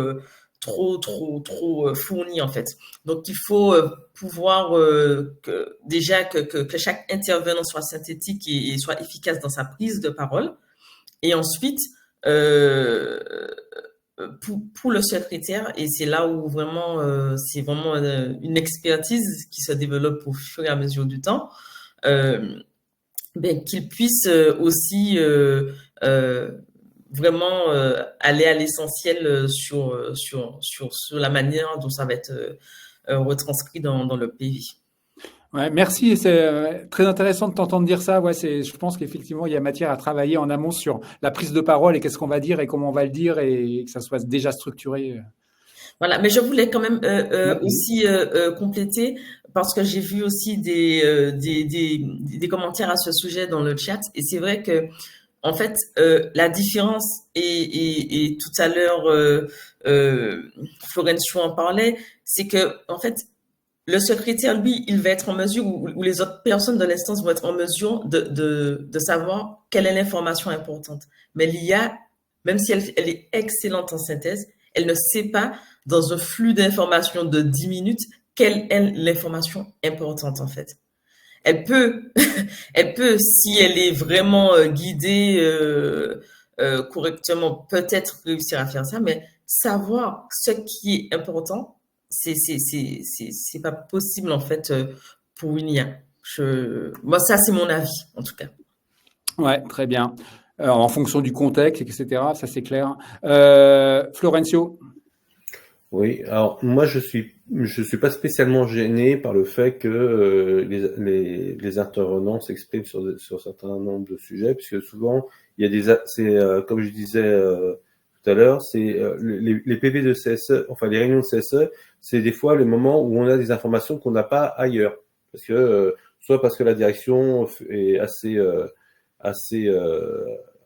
fournie, en fait. Donc, il faut pouvoir déjà que chaque intervenant soit synthétique et soit efficace dans sa prise de parole. Et ensuite, pour le secrétaire, et c'est là où vraiment c'est vraiment une expertise qui se développe au fur et à mesure du temps, ben, qu'il puisse aussi vraiment aller à l'essentiel sur la manière dont ça va être retranscrit dans le PV. Ouais, merci. C'est très intéressant de t'entendre dire ça. Ouais, je pense qu'effectivement, il y a matière à travailler en amont sur la prise de parole et qu'est-ce qu'on va dire et comment on va le dire et que ça soit déjà structuré. Voilà, mais je voulais quand même aussi compléter parce que j'ai vu aussi des commentaires à ce sujet dans le chat et c'est vrai que en fait la différence et tout à l'heure Florencio en parlait, c'est que en fait le secrétaire, lui, il va être en mesure, ou les autres personnes de l'instance vont être en mesure de savoir quelle est l'information importante. Mais l'IA, même si elle est excellente en synthèse, elle ne sait pas, dans un flux d'informations de 10 minutes, quelle est l'information importante, en fait. Elle peut, si elle est vraiment guidée correctement, peut-être réussir à faire ça, mais savoir ce qui est important, c'est pas possible en fait pour une IA. Moi, ça c'est mon avis en tout cas. Ouais, très bien. en fonction du contexte, etc. Ça, c'est clair. Florencio? Oui, alors moi je suis pas spécialement gêné par le fait que les intervenants s'expriment sur certains nombres de sujets, puisque souvent il y a comme je disais tout à l'heure, c'est les PV de CSE, enfin les réunions de CSE, c'est des fois le moment où on a des informations qu'on n'a pas ailleurs, parce que soit parce que la direction est assez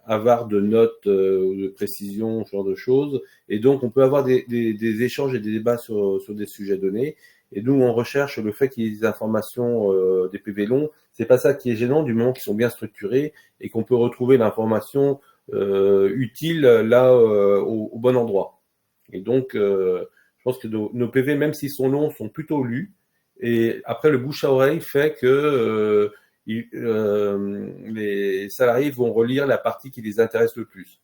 avare de notes, de précision, ce genre de choses. Et donc, on peut avoir des échanges et des débats sur des sujets donnés. Et nous, on recherche le fait qu'il y ait des informations, des PV longs. C'est pas ça qui est gênant du moment qu'ils sont bien structurés et qu'on peut retrouver l'information utile là au bon endroit. Et donc, je pense que nos PV, même s'ils sont longs, sont plutôt lus. Et après, le bouche à oreille fait que les salariés vont relire la partie qui les intéresse le plus.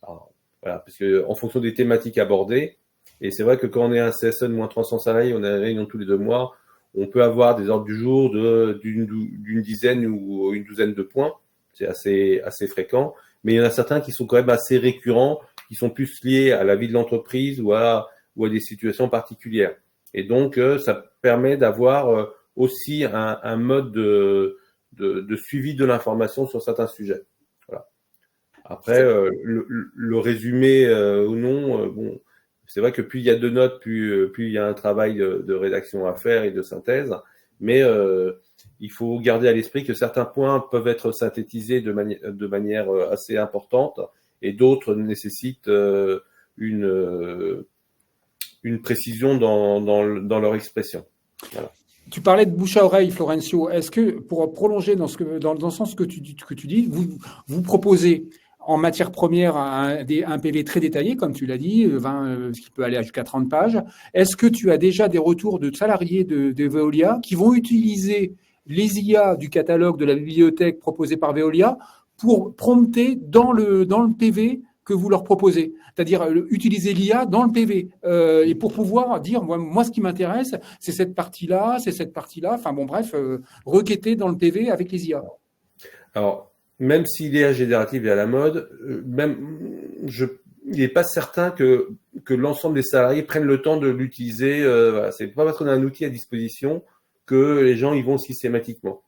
Alors, voilà, parce que en fonction des thématiques abordées, et c'est vrai que quand on est un CSE de moins 300 salariés, on a une réunion tous les 2 mois, on peut avoir des ordres du jour d'une dizaine ou une douzaine de points. C'est assez fréquent. Mais il y en a certains qui sont quand même assez récurrents, qui sont plus liés à la vie de l'entreprise ou à des situations particulières. Et donc, ça permet d'avoir aussi un mode de suivi de l'information sur certains sujets. Voilà. Après, le résumé ou non, bon, c'est vrai que plus il y a de notes, plus il y a un travail de rédaction à faire et de synthèse, mais il faut garder à l'esprit que certains points peuvent être synthétisés de manière assez importante et d'autres nécessitent une précision dans leur expression. Voilà. Tu parlais de bouche à oreille, Florencio. Est-ce que, pour prolonger dans le sens que tu dis, vous proposez en matière première un PV très détaillé, comme tu l'as dit, 20, ce qui peut aller jusqu'à 30 pages. Est-ce que tu as déjà des retours de salariés de Veolia qui vont utiliser les IA du catalogue de la bibliothèque proposée par Veolia pour prompter dans le PV que vous leur proposez, c'est-à-dire utiliser l'IA dans le PV et pour pouvoir dire moi ce qui m'intéresse c'est cette partie-là, enfin bon bref, requêter dans le PV avec les IA. Alors même si l'IA générative est à la mode, il n'est pas certain que l'ensemble des salariés prennent le temps de l'utiliser. Voilà, c'est pas parce qu'on a un outil à disposition que les gens y vont systématiquement.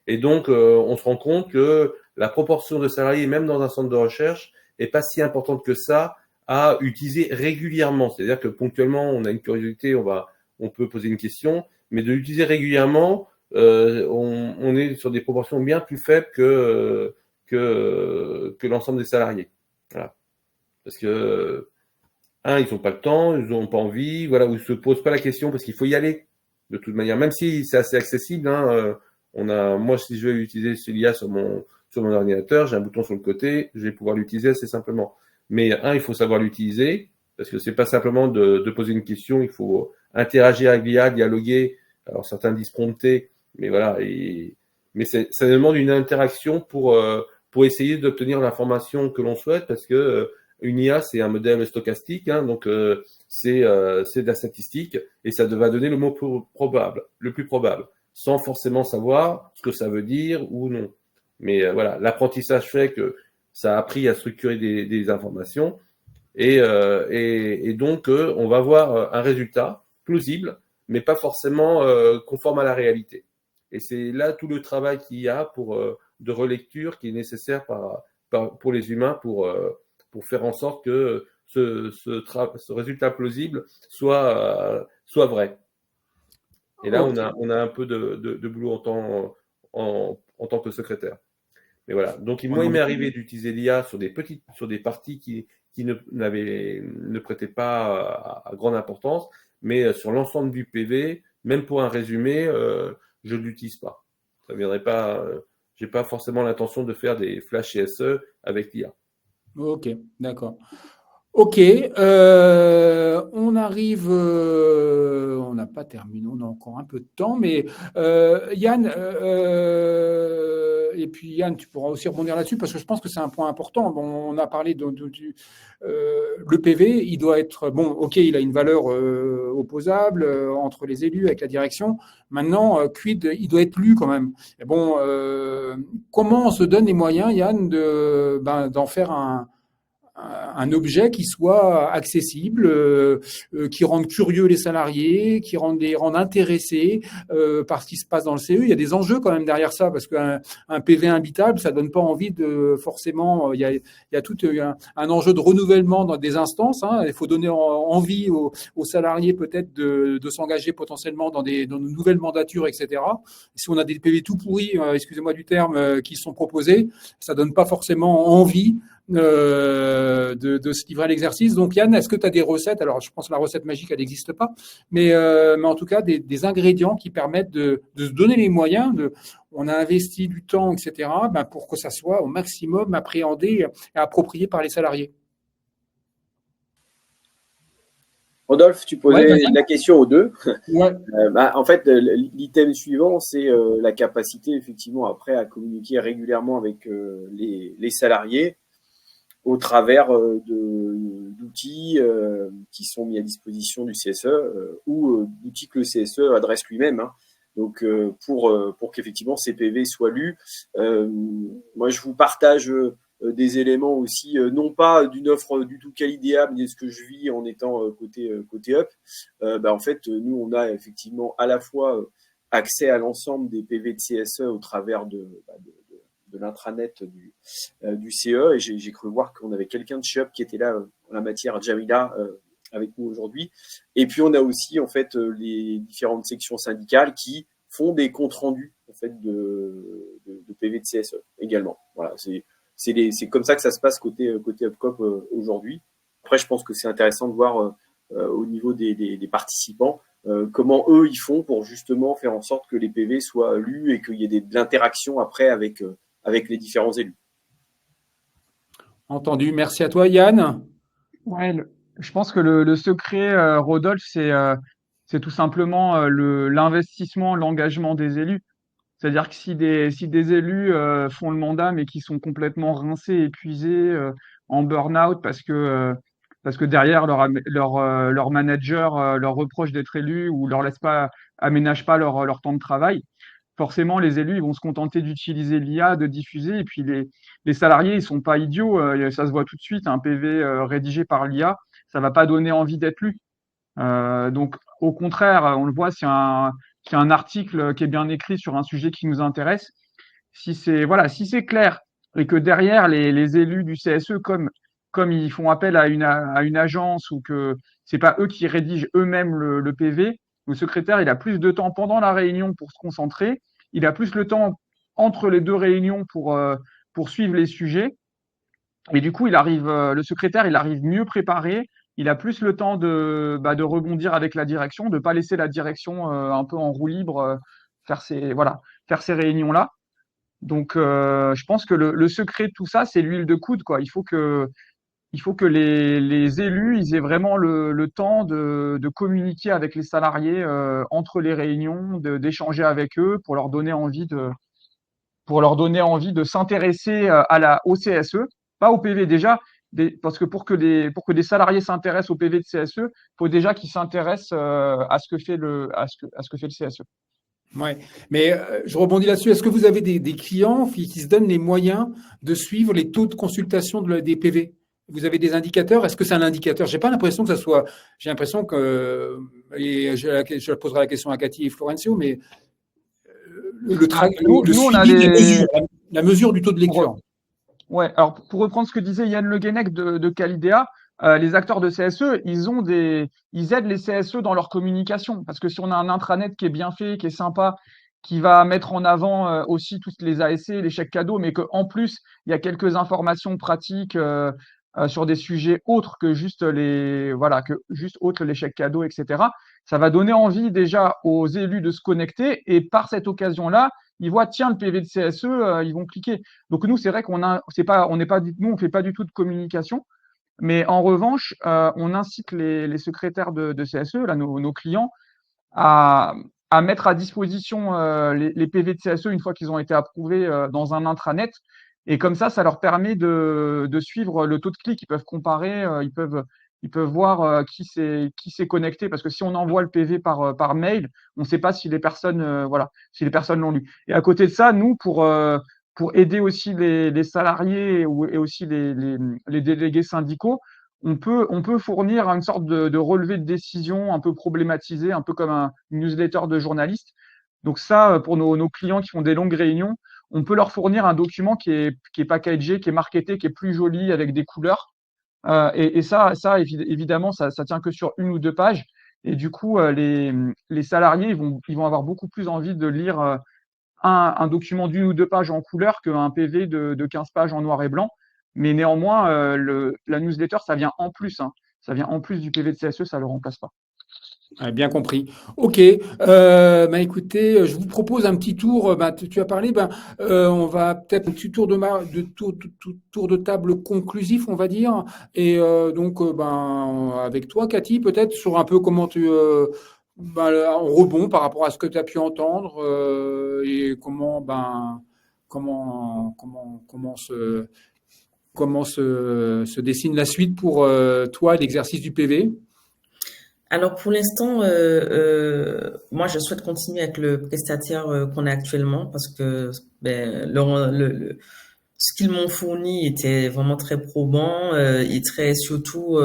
Et donc on se rend compte que la proportion de salariés, même dans un centre de recherche, est pas si importante que ça à utiliser régulièrement. C'est-à-dire que ponctuellement, on a une curiosité, on peut poser une question, mais de l'utiliser régulièrement, on est sur des proportions bien plus faibles que l'ensemble des salariés. Voilà. Parce que ils n'ont pas le temps, ils n'ont pas envie, voilà, ou ils se posent pas la question parce qu'il faut y aller de toute manière, même si c'est assez accessible. Moi, si je vais utiliser l'IA sur mon ordinateur, j'ai un bouton sur le côté, je vais pouvoir l'utiliser assez simplement. Mais il faut savoir l'utiliser, parce que c'est pas simplement de poser une question, il faut interagir avec l'IA, dialoguer. Alors certains disent prompter, mais voilà. Mais ça demande une interaction pour essayer d'obtenir l'information que l'on souhaite, parce que une IA c'est un modèle stochastique, donc c'est de la statistique, et ça va donner le mot le plus probable, sans forcément savoir ce que ça veut dire ou non. Mais voilà, l'apprentissage fait que ça a appris à structurer des informations et donc on va avoir un résultat plausible, mais pas forcément conforme à la réalité. Et c'est là tout le travail qu'il y a de relecture qui est nécessaire pour les humains pour faire en sorte que ce résultat plausible soit vrai. Et là, on a un peu de boulot en tant que secrétaire. Mais voilà. Donc, moi, il m'est arrivé d'utiliser l'IA sur des parties qui ne prêtaient pas à grande importance, mais sur l'ensemble du PV, même pour un résumé, je ne l'utilise pas. Ça viendrait pas. J'ai pas forcément l'intention de faire des flash CSE avec l'IA. Ok, d'accord. Ok, on arrive, on n'a pas terminé, on a encore un peu de temps, mais Yann, et puis Yann, tu pourras aussi rebondir là-dessus parce que je pense que c'est un point important. Bon, on a parlé le PV, il doit être bon. Ok, il a une valeur opposable entre les élus avec la direction. Maintenant, quid, il doit être lu quand même. Et bon, comment on se donne les moyens, Yann, d'en faire un objet qui soit accessible, qui rende curieux les salariés, qui les rende intéressés par ce qui se passe dans le CE. Il y a des enjeux quand même derrière ça, parce qu'un PV imbitable, ça donne pas envie de forcément. Il y a tout un enjeu de renouvellement dans des instances. Hein. Il faut donner envie aux salariés peut-être de s'engager potentiellement dans de nouvelles mandatures, etc. Si on a des PV tout pourris, excusez-moi du terme, qui sont proposés, ça donne pas forcément envie de se livrer à l'exercice. Donc Yann, est-ce que tu as des recettes? Alors je pense que la recette magique elle n'existe pas, mais en tout cas des ingrédients qui permettent de se donner les moyens on a investi du temps, etc., pour que ça soit au maximum appréhendé et approprié par les salariés. Rodolphe, tu posais la question aux deux. Ouais. En fait, l'item suivant, c'est la capacité effectivement après à communiquer régulièrement avec les salariés au travers d'outils qui sont mis à disposition du CSE ou d'outils que le CSE adresse lui-même. Hein. Donc, pour qu'effectivement ces PV soient lus, moi je vous partage des éléments aussi, non pas d'une offre du tout qualidéable, mais de ce que je vis en étant côté up. En fait, nous, on a effectivement à la fois accès à l'ensemble des PV de CSE au travers de l'intranet du CE, et j'ai cru voir qu'on avait quelqu'un de chez Up qui était là en la matière, Jamila, avec nous aujourd'hui. Et puis on a aussi en fait les différentes sections syndicales qui font des comptes rendus en fait de PV de CSE également. Voilà, c'est comme ça que ça se passe côté Upcop aujourd'hui. Après, je pense que c'est intéressant de voir au niveau des participants comment eux ils font pour justement faire en sorte que les PV soient lus et qu'il y ait de l'interaction après avec les différents élus. Entendu. Merci à toi, Yann. Ouais, je pense que le secret, Rodolphe, c'est tout simplement l'investissement, l'engagement des élus. C'est-à-dire que si des élus font le mandat mais qui sont complètement rincés, épuisés, en burn-out parce que derrière leur manager leur reproche d'être élu ou aménage pas leur temps de travail, forcément les élus ils vont se contenter d'utiliser l'IA, de diffuser, et puis les salariés ils sont pas idiots, ça se voit tout de suite, un PV rédigé par l'IA, ça va pas donner envie d'être lu. Donc, au contraire, on le voit, s'il y a un article qui est bien écrit sur un sujet qui nous intéresse, si c'est clair et que derrière les élus du CSE, comme ils font appel à une agence ou que c'est pas eux qui rédigent eux-mêmes le PV, le secrétaire, il a plus de temps pendant la réunion pour se concentrer, il a plus le temps entre les deux réunions pour suivre les sujets. Et du coup, le secrétaire, il arrive mieux préparé. Il a plus le temps de rebondir avec la direction, de pas laisser la direction un peu en roue libre faire ces réunions-là. Donc, je pense que le secret de tout ça, c'est l'huile de coude, quoi. Il faut que les élus, ils aient vraiment le temps de communiquer avec les salariés entre les réunions, d'échanger avec eux pour leur donner envie de s'intéresser au CSE, pas au PV déjà, parce que pour que des salariés s'intéressent au PV de CSE, il faut déjà qu'ils s'intéressent à ce que fait le CSE. Ouais, mais je rebondis là-dessus. Est-ce que vous avez des clients qui se donnent les moyens de suivre les taux de consultation des PV? Vous avez des indicateurs? Est-ce que c'est un indicateur? J'ai pas l'impression que ça soit. J'ai l'impression que, et je poserai la question à Cathy et Florencio, mais la mesure du taux de lecture. Ouais, alors pour reprendre ce que disait Yann Le Guenec de Calidea, les acteurs de CSE, ils aident les CSE dans leur communication. Parce que si on a un intranet qui est bien fait, qui est sympa, qui va mettre en avant aussi toutes les ASC, les chèques cadeaux, mais qu'en plus, il y a quelques informations pratiques sur des sujets autres que juste les chèques cadeaux, etc. Ça va donner envie déjà aux élus de se connecter, et par cette occasion-là, ils voient, tiens, le PV de CSE, ils vont cliquer. Donc nous, c'est vrai nous, on fait pas du tout de communication, mais en revanche, on incite les secrétaires de CSE, là, nos clients, à à mettre à disposition les PV de CSE une fois qu'ils ont été approuvés dans un intranet. Et comme ça leur permet de suivre le taux de clic. Ils peuvent comparer, ils peuvent voir qui s'est connecté. Parce que si on envoie le PV par mail, on ne sait pas si les personnes, si les personnes l'ont lu. Et à côté de ça, nous, pour aider aussi les salariés et aussi les délégués syndicaux, on peut fournir une sorte de relevé de décision un peu problématisé, un peu comme une newsletter de journalistes. Donc ça, pour nos clients qui font des longues réunions, on peut leur fournir un document qui est packagé, qui est marketé, qui est plus joli, avec des couleurs. Et ça, évidemment, ça tient que sur 1 ou 2 pages. Et du coup, les salariés, ils vont avoir beaucoup plus envie de lire un document d'1 ou 2 pages en couleur qu'un PV de 15 pages en noir et blanc. Mais néanmoins, la newsletter, ça vient en plus. Hein. Ça vient en plus du PV de CSE, ça ne le remplace pas. Bien compris. Ok. Écoutez, je vous propose un petit tour. Tu as parlé. On va peut-être un petit tour tour de table conclusif, on va dire. Et avec toi, Cathy, peut-être sur un peu comment en rebond par rapport à ce que tu as pu entendre et comment se dessine la suite pour toi, l'exercice du PV. Alors pour l'instant, moi je souhaite continuer avec le prestataire qu'on a actuellement parce que ce qu'ils m'ont fourni était vraiment très probant et surtout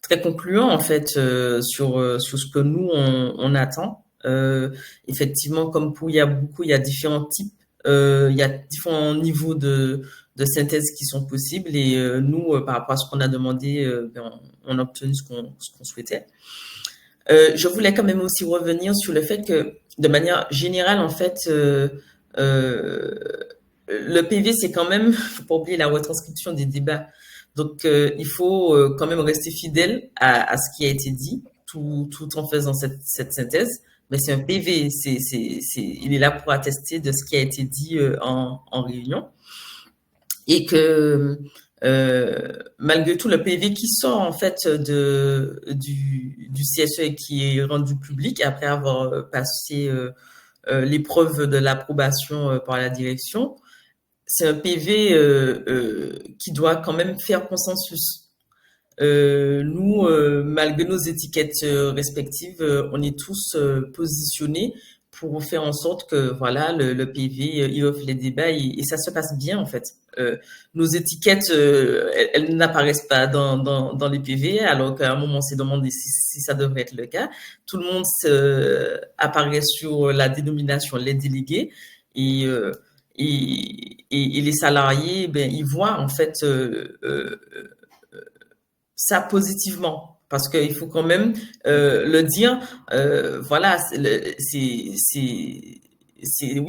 très concluant en fait sur ce que nous on attend. Effectivement, il y a différents types, il y a différents niveaux de synthèse qui sont possibles et nous par rapport à ce qu'on a demandé, on a obtenu ce qu'on souhaitait. Je voulais quand même aussi revenir sur le fait que, de manière générale, en fait, le PV, c'est quand même, faut pas oublier la retranscription des débats. Donc, il faut quand même rester fidèle à ce qui a été dit, tout en faisant cette synthèse. Mais c'est un PV, il est là pour attester de ce qui a été dit en réunion. Et que malgré tout, le PV qui sort en fait du CSE et qui est rendu public après avoir passé l'épreuve de l'approbation par la direction, c'est un PV qui doit quand même faire consensus. Nous, malgré nos étiquettes respectives, on est tous positionnés pour faire en sorte que voilà le PV il offre les débats et ça se passe bien en fait. Nos étiquettes elles n'apparaissent pas dans les PV alors qu'à un moment on s'est demandé si ça devrait être le cas. Tout le monde apparaît sur la dénomination les délégués et les salariés ils voient en fait ça positivement parce qu'il faut quand même le dire. Voilà, oui,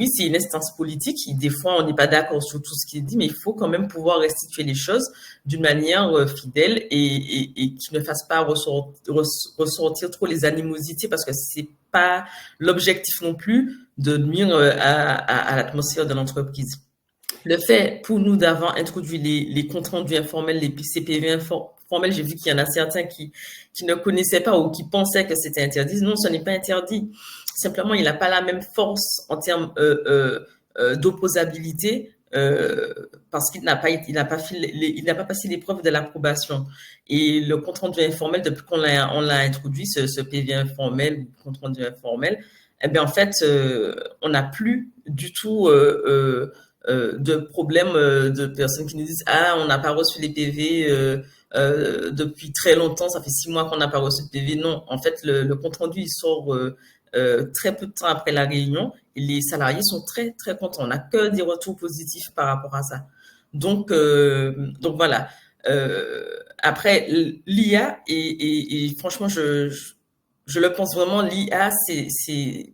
c'est une instance politique. Des fois, on n'est pas d'accord sur tout ce qui est dit, mais il faut quand même pouvoir restituer les choses d'une manière fidèle et qui ne fasse pas ressortir trop les animosités parce que c'est pas l'objectif non plus de nuire à l'atmosphère de l'entreprise. Le fait pour nous d'avoir introduit les comptes rendus informels, les CPV informels, j'ai vu qu'il y en a certains qui ne connaissaient pas ou qui pensaient que c'était interdit. Non, ce n'est pas interdit. Simplement, il n'a pas la même force en termes d'opposabilité parce qu'il n'a pas passé l'épreuve de l'approbation. Et le compte rendu informel, depuis qu'on l'a introduit, ce PV informel ou compte rendu informel, en fait, on n'a plus du tout de problèmes de personnes qui nous disent on n'a pas reçu les PV depuis très longtemps, ça fait 6 mois qu'on n'a pas reçu de PV. Non, en fait le compte rendu il sort très peu de temps après la réunion et les salariés sont très très contents. On n'a que des retours positifs par rapport à ça. Donc voilà. Après l'IA et franchement je le pense vraiment, l'IA c'est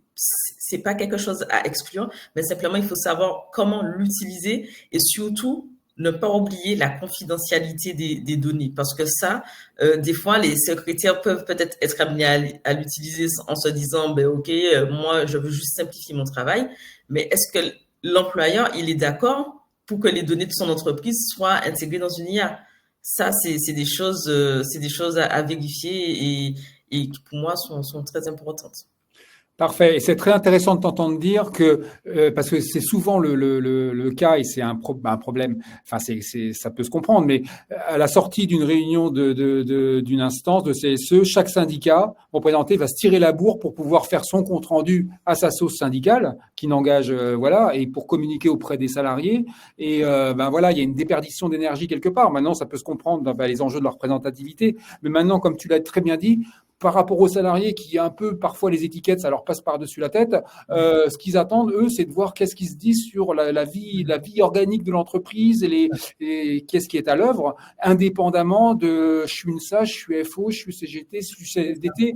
pas quelque chose à exclure, mais simplement il faut savoir comment l'utiliser et surtout ne pas oublier la confidentialité des données parce que ça, des fois les secrétaires peuvent peut-être être amenés à l'utiliser en se disant ok, moi je veux juste simplifier mon travail, mais est-ce que l'employeur il est d'accord pour que les données de son entreprise soient intégrées dans une IA? Ça c'est des choses à vérifier et qui pour moi sont très importantes. Parfait. Et c'est très intéressant de t'entendre dire que, parce que c'est souvent le cas et c'est un problème. Enfin, ça peut se comprendre, mais à la sortie d'une réunion d'une instance de CSE, chaque syndicat représenté va se tirer la bourre pour pouvoir faire son compte rendu à sa sauce syndicale, qui n'engage, voilà, et pour communiquer auprès des salariés. Et voilà, il y a une déperdition d'énergie quelque part. Maintenant, ça peut se comprendre dans les enjeux de la représentativité, mais maintenant, comme tu l'as très bien dit, par rapport aux salariés qui un peu parfois les étiquettes ça leur passe par-dessus la tête, ce qu'ils attendent eux c'est de voir qu'est-ce qui se dit sur la vie organique de l'entreprise et qu'est-ce qui est à l'œuvre, indépendamment de je suis UNSA, je suis FO, je suis CGT, je suis CFDT.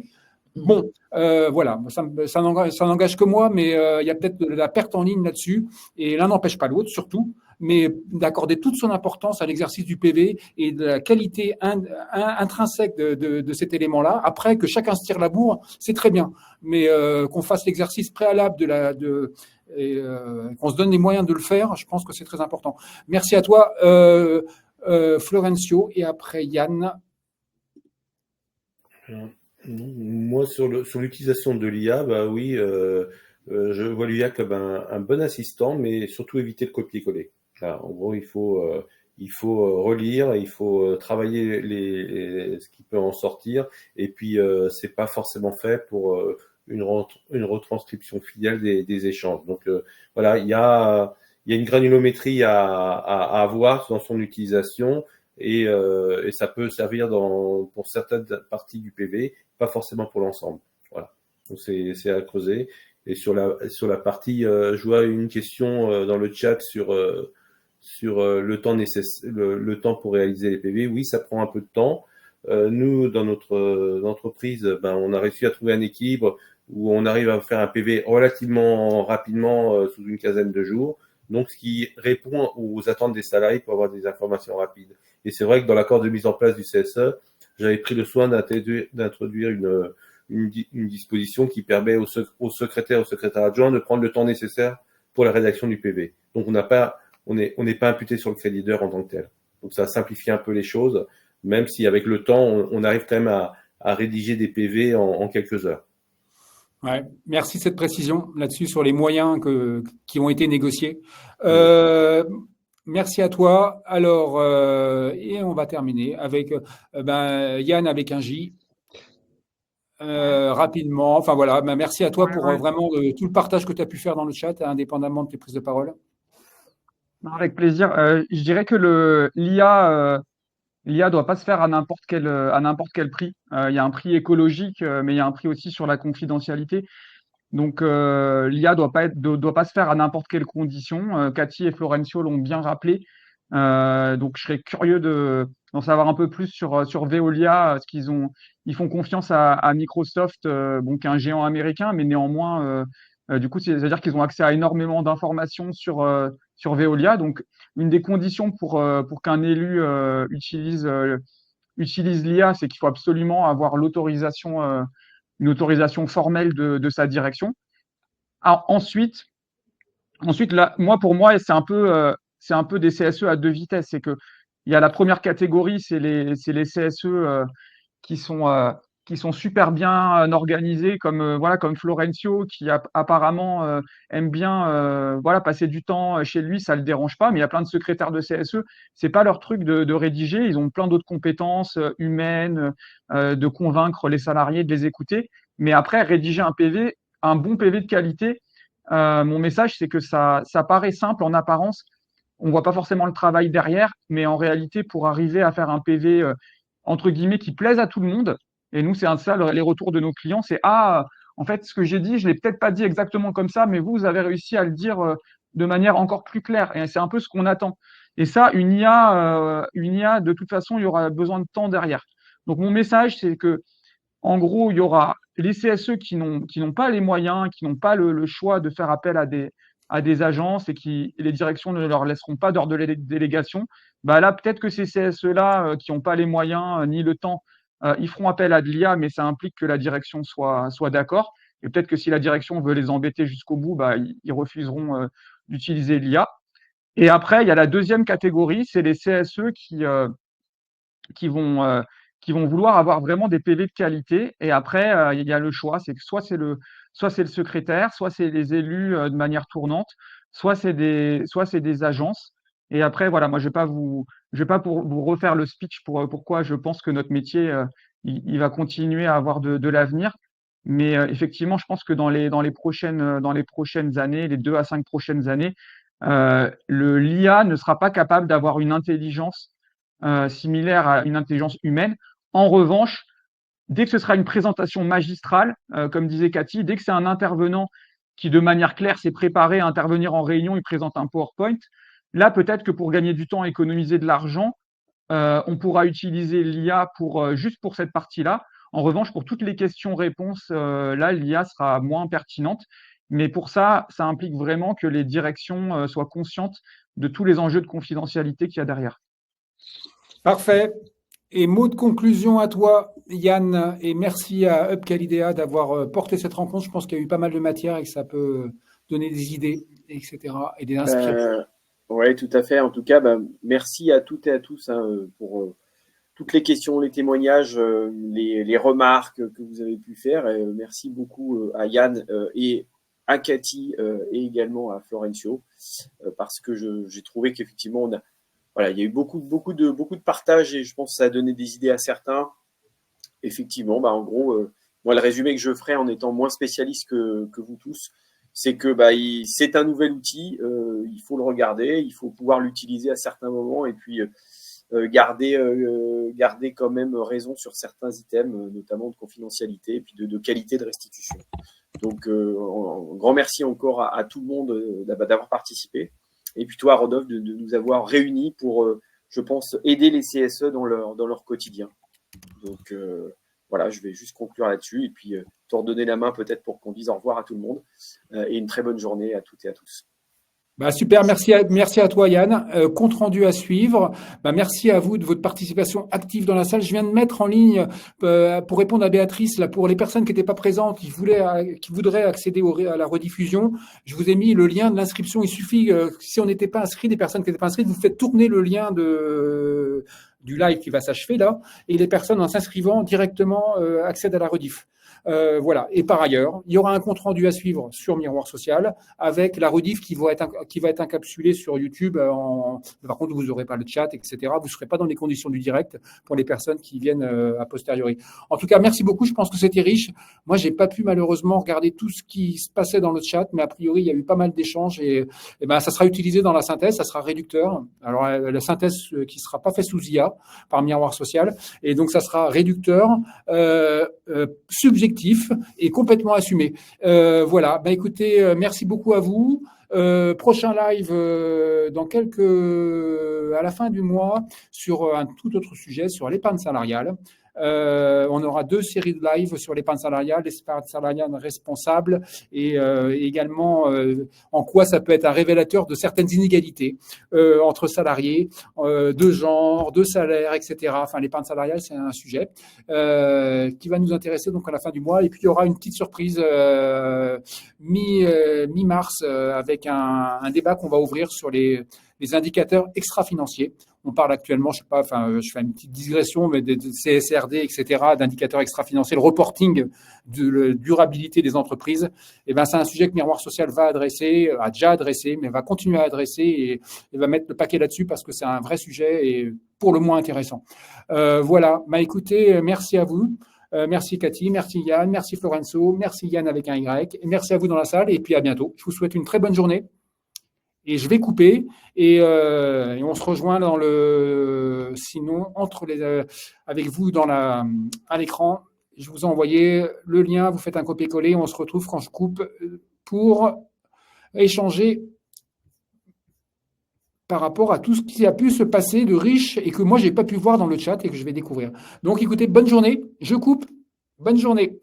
Bon, voilà, ça n'engage que moi, mais il y a peut-être de la perte en ligne là-dessus, et l'un n'empêche pas l'autre surtout, mais d'accorder toute son importance à l'exercice du PV et de la qualité intrinsèque de cet élément-là. Après, que chacun se tire la bourre, c'est très bien, mais qu'on fasse l'exercice préalable qu'on se donne les moyens de le faire, je pense que c'est très important. Merci à toi, Florencio, et après Yann. Moi, sur l'utilisation de l'IA, bah oui, je vois l'IA comme un bon assistant, mais surtout éviter le copier-coller. En gros, il faut relire, il faut travailler ce qui peut en sortir, et puis c'est pas forcément fait pour une retranscription fidèle des échanges. Donc voilà, il y a une granulométrie à avoir dans son utilisation. Et ça peut servir pour certaines parties du PV, pas forcément pour l'ensemble. Voilà. Donc c'est à creuser. Et sur la partie, je vois une question dans le chat sur le temps nécessaire, le temps pour réaliser les PV. Oui, ça prend un peu de temps. Nous, dans notre entreprise, on a réussi à trouver un équilibre où on arrive à faire un PV relativement rapidement, sous une quinzaine de jours. Donc, ce qui répond aux attentes des salariés pour avoir des informations rapides. Et c'est vrai que dans l'accord de mise en place du CSE, j'avais pris le soin d'introduire une disposition qui permet aux secrétaires, au secrétaire adjoint de prendre le temps nécessaire pour la rédaction du PV. Donc, on n'est pas imputé sur le crédit d'heure en tant que tel. Donc, ça simplifie un peu les choses, même si avec le temps, on arrive quand même à rédiger des PV en quelques heures. Ouais, merci de cette précision là-dessus sur les moyens qui ont été négociés. Merci à toi. Alors, et on va terminer avec Yann avec un J. Rapidement. Enfin voilà, merci à toi pour vraiment tout le partage que tu as pu faire dans le chat, indépendamment de tes prises de parole. Avec plaisir. Je dirais que l'IA doit pas se faire à n'importe quel prix. Il y a un prix écologique, mais il y a un prix aussi sur la confidentialité. Donc l'IA doit pas se faire à n'importe quelle condition. Cathy et Florencio l'ont bien rappelé. Donc je serais curieux d'en savoir un peu plus sur Veolia, parce ils font confiance à Microsoft, qui est un géant américain, mais néanmoins du coup c'est-à-dire qu'ils ont accès à énormément d'informations sur Veolia. Donc une des conditions pour qu'un élu utilise l'IA, c'est qu'il faut absolument avoir une autorisation formelle de sa direction. Alors, ensuite, là, pour moi, c'est un peu des CSE à deux vitesses. C'est que il y a la première catégorie, c'est les CSE qui sont super bien organisés, comme Florencio, qui apparemment aime bien passer du temps chez lui, ça le dérange pas. Mais il y a plein de secrétaires de CSE, c'est pas leur truc de rédiger. Ils ont plein d'autres compétences humaines, de convaincre les salariés, de les écouter. Mais après, rédiger un bon PV de qualité, mon message, c'est que ça paraît simple en apparence. On voit pas forcément le travail derrière, mais en réalité, pour arriver à faire un PV entre guillemets qui plaise à tout le monde, et nous, c'est ça les retours de nos clients, c'est en fait, ce que j'ai dit, je l'ai peut-être pas dit exactement comme ça, mais vous avez réussi à le dire de manière encore plus claire. Et c'est un peu ce qu'on attend. Et ça, une IA, de toute façon, il y aura besoin de temps derrière. Donc mon message, c'est que en gros, il y aura les CSE qui n'ont pas les moyens, qui n'ont pas le choix de faire appel à des agences et les directions ne leur laisseront pas d'ordre de délégation. Là, peut-être que ces CSE-là, qui n'ont pas les moyens ni le temps, ils feront appel à de l'IA, mais ça implique que la direction soit d'accord. Et peut-être que si la direction veut les embêter jusqu'au bout, ils refuseront d'utiliser l'IA. Et après, il y a la deuxième catégorie, c'est les CSE qui vont vouloir avoir vraiment des PV de qualité. Et après, il y a le choix, c'est que soit c'est soit c'est le secrétaire, soit c'est les élus de manière tournante, soit c'est des agences. Et après, voilà, moi, je vais pas pour vous refaire le speech pour pourquoi je pense que notre métier, il va continuer à avoir de l'avenir. Mais effectivement, je pense que dans les prochaines années, les 2 à 5 prochaines années, l'IA ne sera pas capable d'avoir une intelligence similaire à une intelligence humaine. En revanche, dès que ce sera une présentation magistrale, comme disait Cathy, dès que c'est un intervenant qui, de manière claire, s'est préparé à intervenir en réunion, il présente un PowerPoint, là, peut-être que pour gagner du temps, économiser de l'argent, on pourra utiliser l'IA juste pour cette partie-là. En revanche, pour toutes les questions-réponses, là, l'IA sera moins pertinente. Mais pour ça, ça implique vraiment que les directions soient conscientes de tous les enjeux de confidentialité qu'il y a derrière. Parfait. Et mot de conclusion à toi, Yann, et merci à Hub Calidea d'avoir porté cette rencontre. Je pense qu'il y a eu pas mal de matière et que ça peut donner des idées, etc. et des inspirations. Oui, tout à fait. En tout cas, merci à toutes et à tous pour toutes les questions, les témoignages, les remarques que vous avez pu faire. Et merci beaucoup à Yann et à Cathy et également à Florencio parce que j'ai trouvé qu'effectivement, il y a eu beaucoup de partage et je pense que ça a donné des idées à certains. Effectivement, en gros, moi, le résumé que je ferai en étant moins spécialiste que vous tous, c'est que c'est un nouvel outil, il faut le regarder, il faut pouvoir l'utiliser à certains moments et puis garder quand même raison sur certains items, notamment de confidentialité et puis de qualité de restitution. Donc, un grand merci encore à tout le monde d'avoir participé. Et puis toi, Rodolphe, de nous avoir réunis pour, je pense, aider les CSE dans leur quotidien. Donc, voilà, je vais juste conclure là-dessus et puis te redonner la main peut-être pour qu'on dise au revoir à tout le monde et une très bonne journée à toutes et à tous. Super, merci à toi Yann. Compte rendu à suivre. Merci à vous de votre participation active dans la salle. Je viens de mettre en ligne pour répondre à Béatrice là pour les personnes qui n'étaient pas présentes, qui voudraient accéder à la rediffusion. Je vous ai mis le lien de l'inscription. Il suffit si on n'était pas inscrit, des personnes qui n'étaient pas inscrites, vous faites tourner le lien du live qui va s'achever là, et les personnes en s'inscrivant directement accèdent à la rediff. Voilà. Et par ailleurs, il y aura un compte rendu à suivre sur Miroir Social avec la rediff qui va être encapsulée sur YouTube. Par contre, vous n'aurez pas le chat, etc. Vous ne serez pas dans les conditions du direct pour les personnes qui viennent a posteriori. En tout cas, merci beaucoup. Je pense que c'était riche. Moi, j'ai pas pu malheureusement regarder tout ce qui se passait dans le chat, mais a priori, il y a eu pas mal d'échanges et ça sera utilisé dans la synthèse. Ça sera réducteur. Alors, la synthèse qui sera pas faite sous IA par Miroir Social. Et donc, ça sera réducteur, subjectif et complètement assumé. Voilà. Écoutez, merci beaucoup à vous. Prochain live à la fin du mois sur un tout autre sujet, sur l'épargne salariale. On aura 2 séries de live sur l'épargne salariale responsable et également en quoi ça peut être un révélateur de certaines inégalités entre salariés, de genre, de salaire, etc. Enfin, l'épargne salariale, c'est un sujet qui va nous intéresser donc à la fin du mois. Et puis, il y aura une petite surprise mi-mars avec un débat qu'on va ouvrir sur les indicateurs extra-financiers. On parle actuellement, je fais une petite digression, mais de CSRD, etc., d'indicateurs extra-financiers, le reporting de la durabilité des entreprises. C'est un sujet que Miroir Social a déjà adressé, mais va continuer à adresser et va mettre le paquet là-dessus parce que c'est un vrai sujet et pour le moins intéressant. Voilà. Écoutez, merci à vous. Merci Cathy, merci Yann, merci Florencio, merci Yann avec un Y, et merci à vous dans la salle et puis à bientôt. Je vous souhaite une très bonne journée. Et je vais couper et on se rejoint avec vous à l'écran. Je vous ai envoyé le lien, vous faites un copier-coller, on se retrouve quand je coupe pour échanger par rapport à tout ce qui a pu se passer de riche et que moi, j'ai pas pu voir dans le chat et que je vais découvrir. Donc, écoutez, bonne journée. Je coupe. Bonne journée.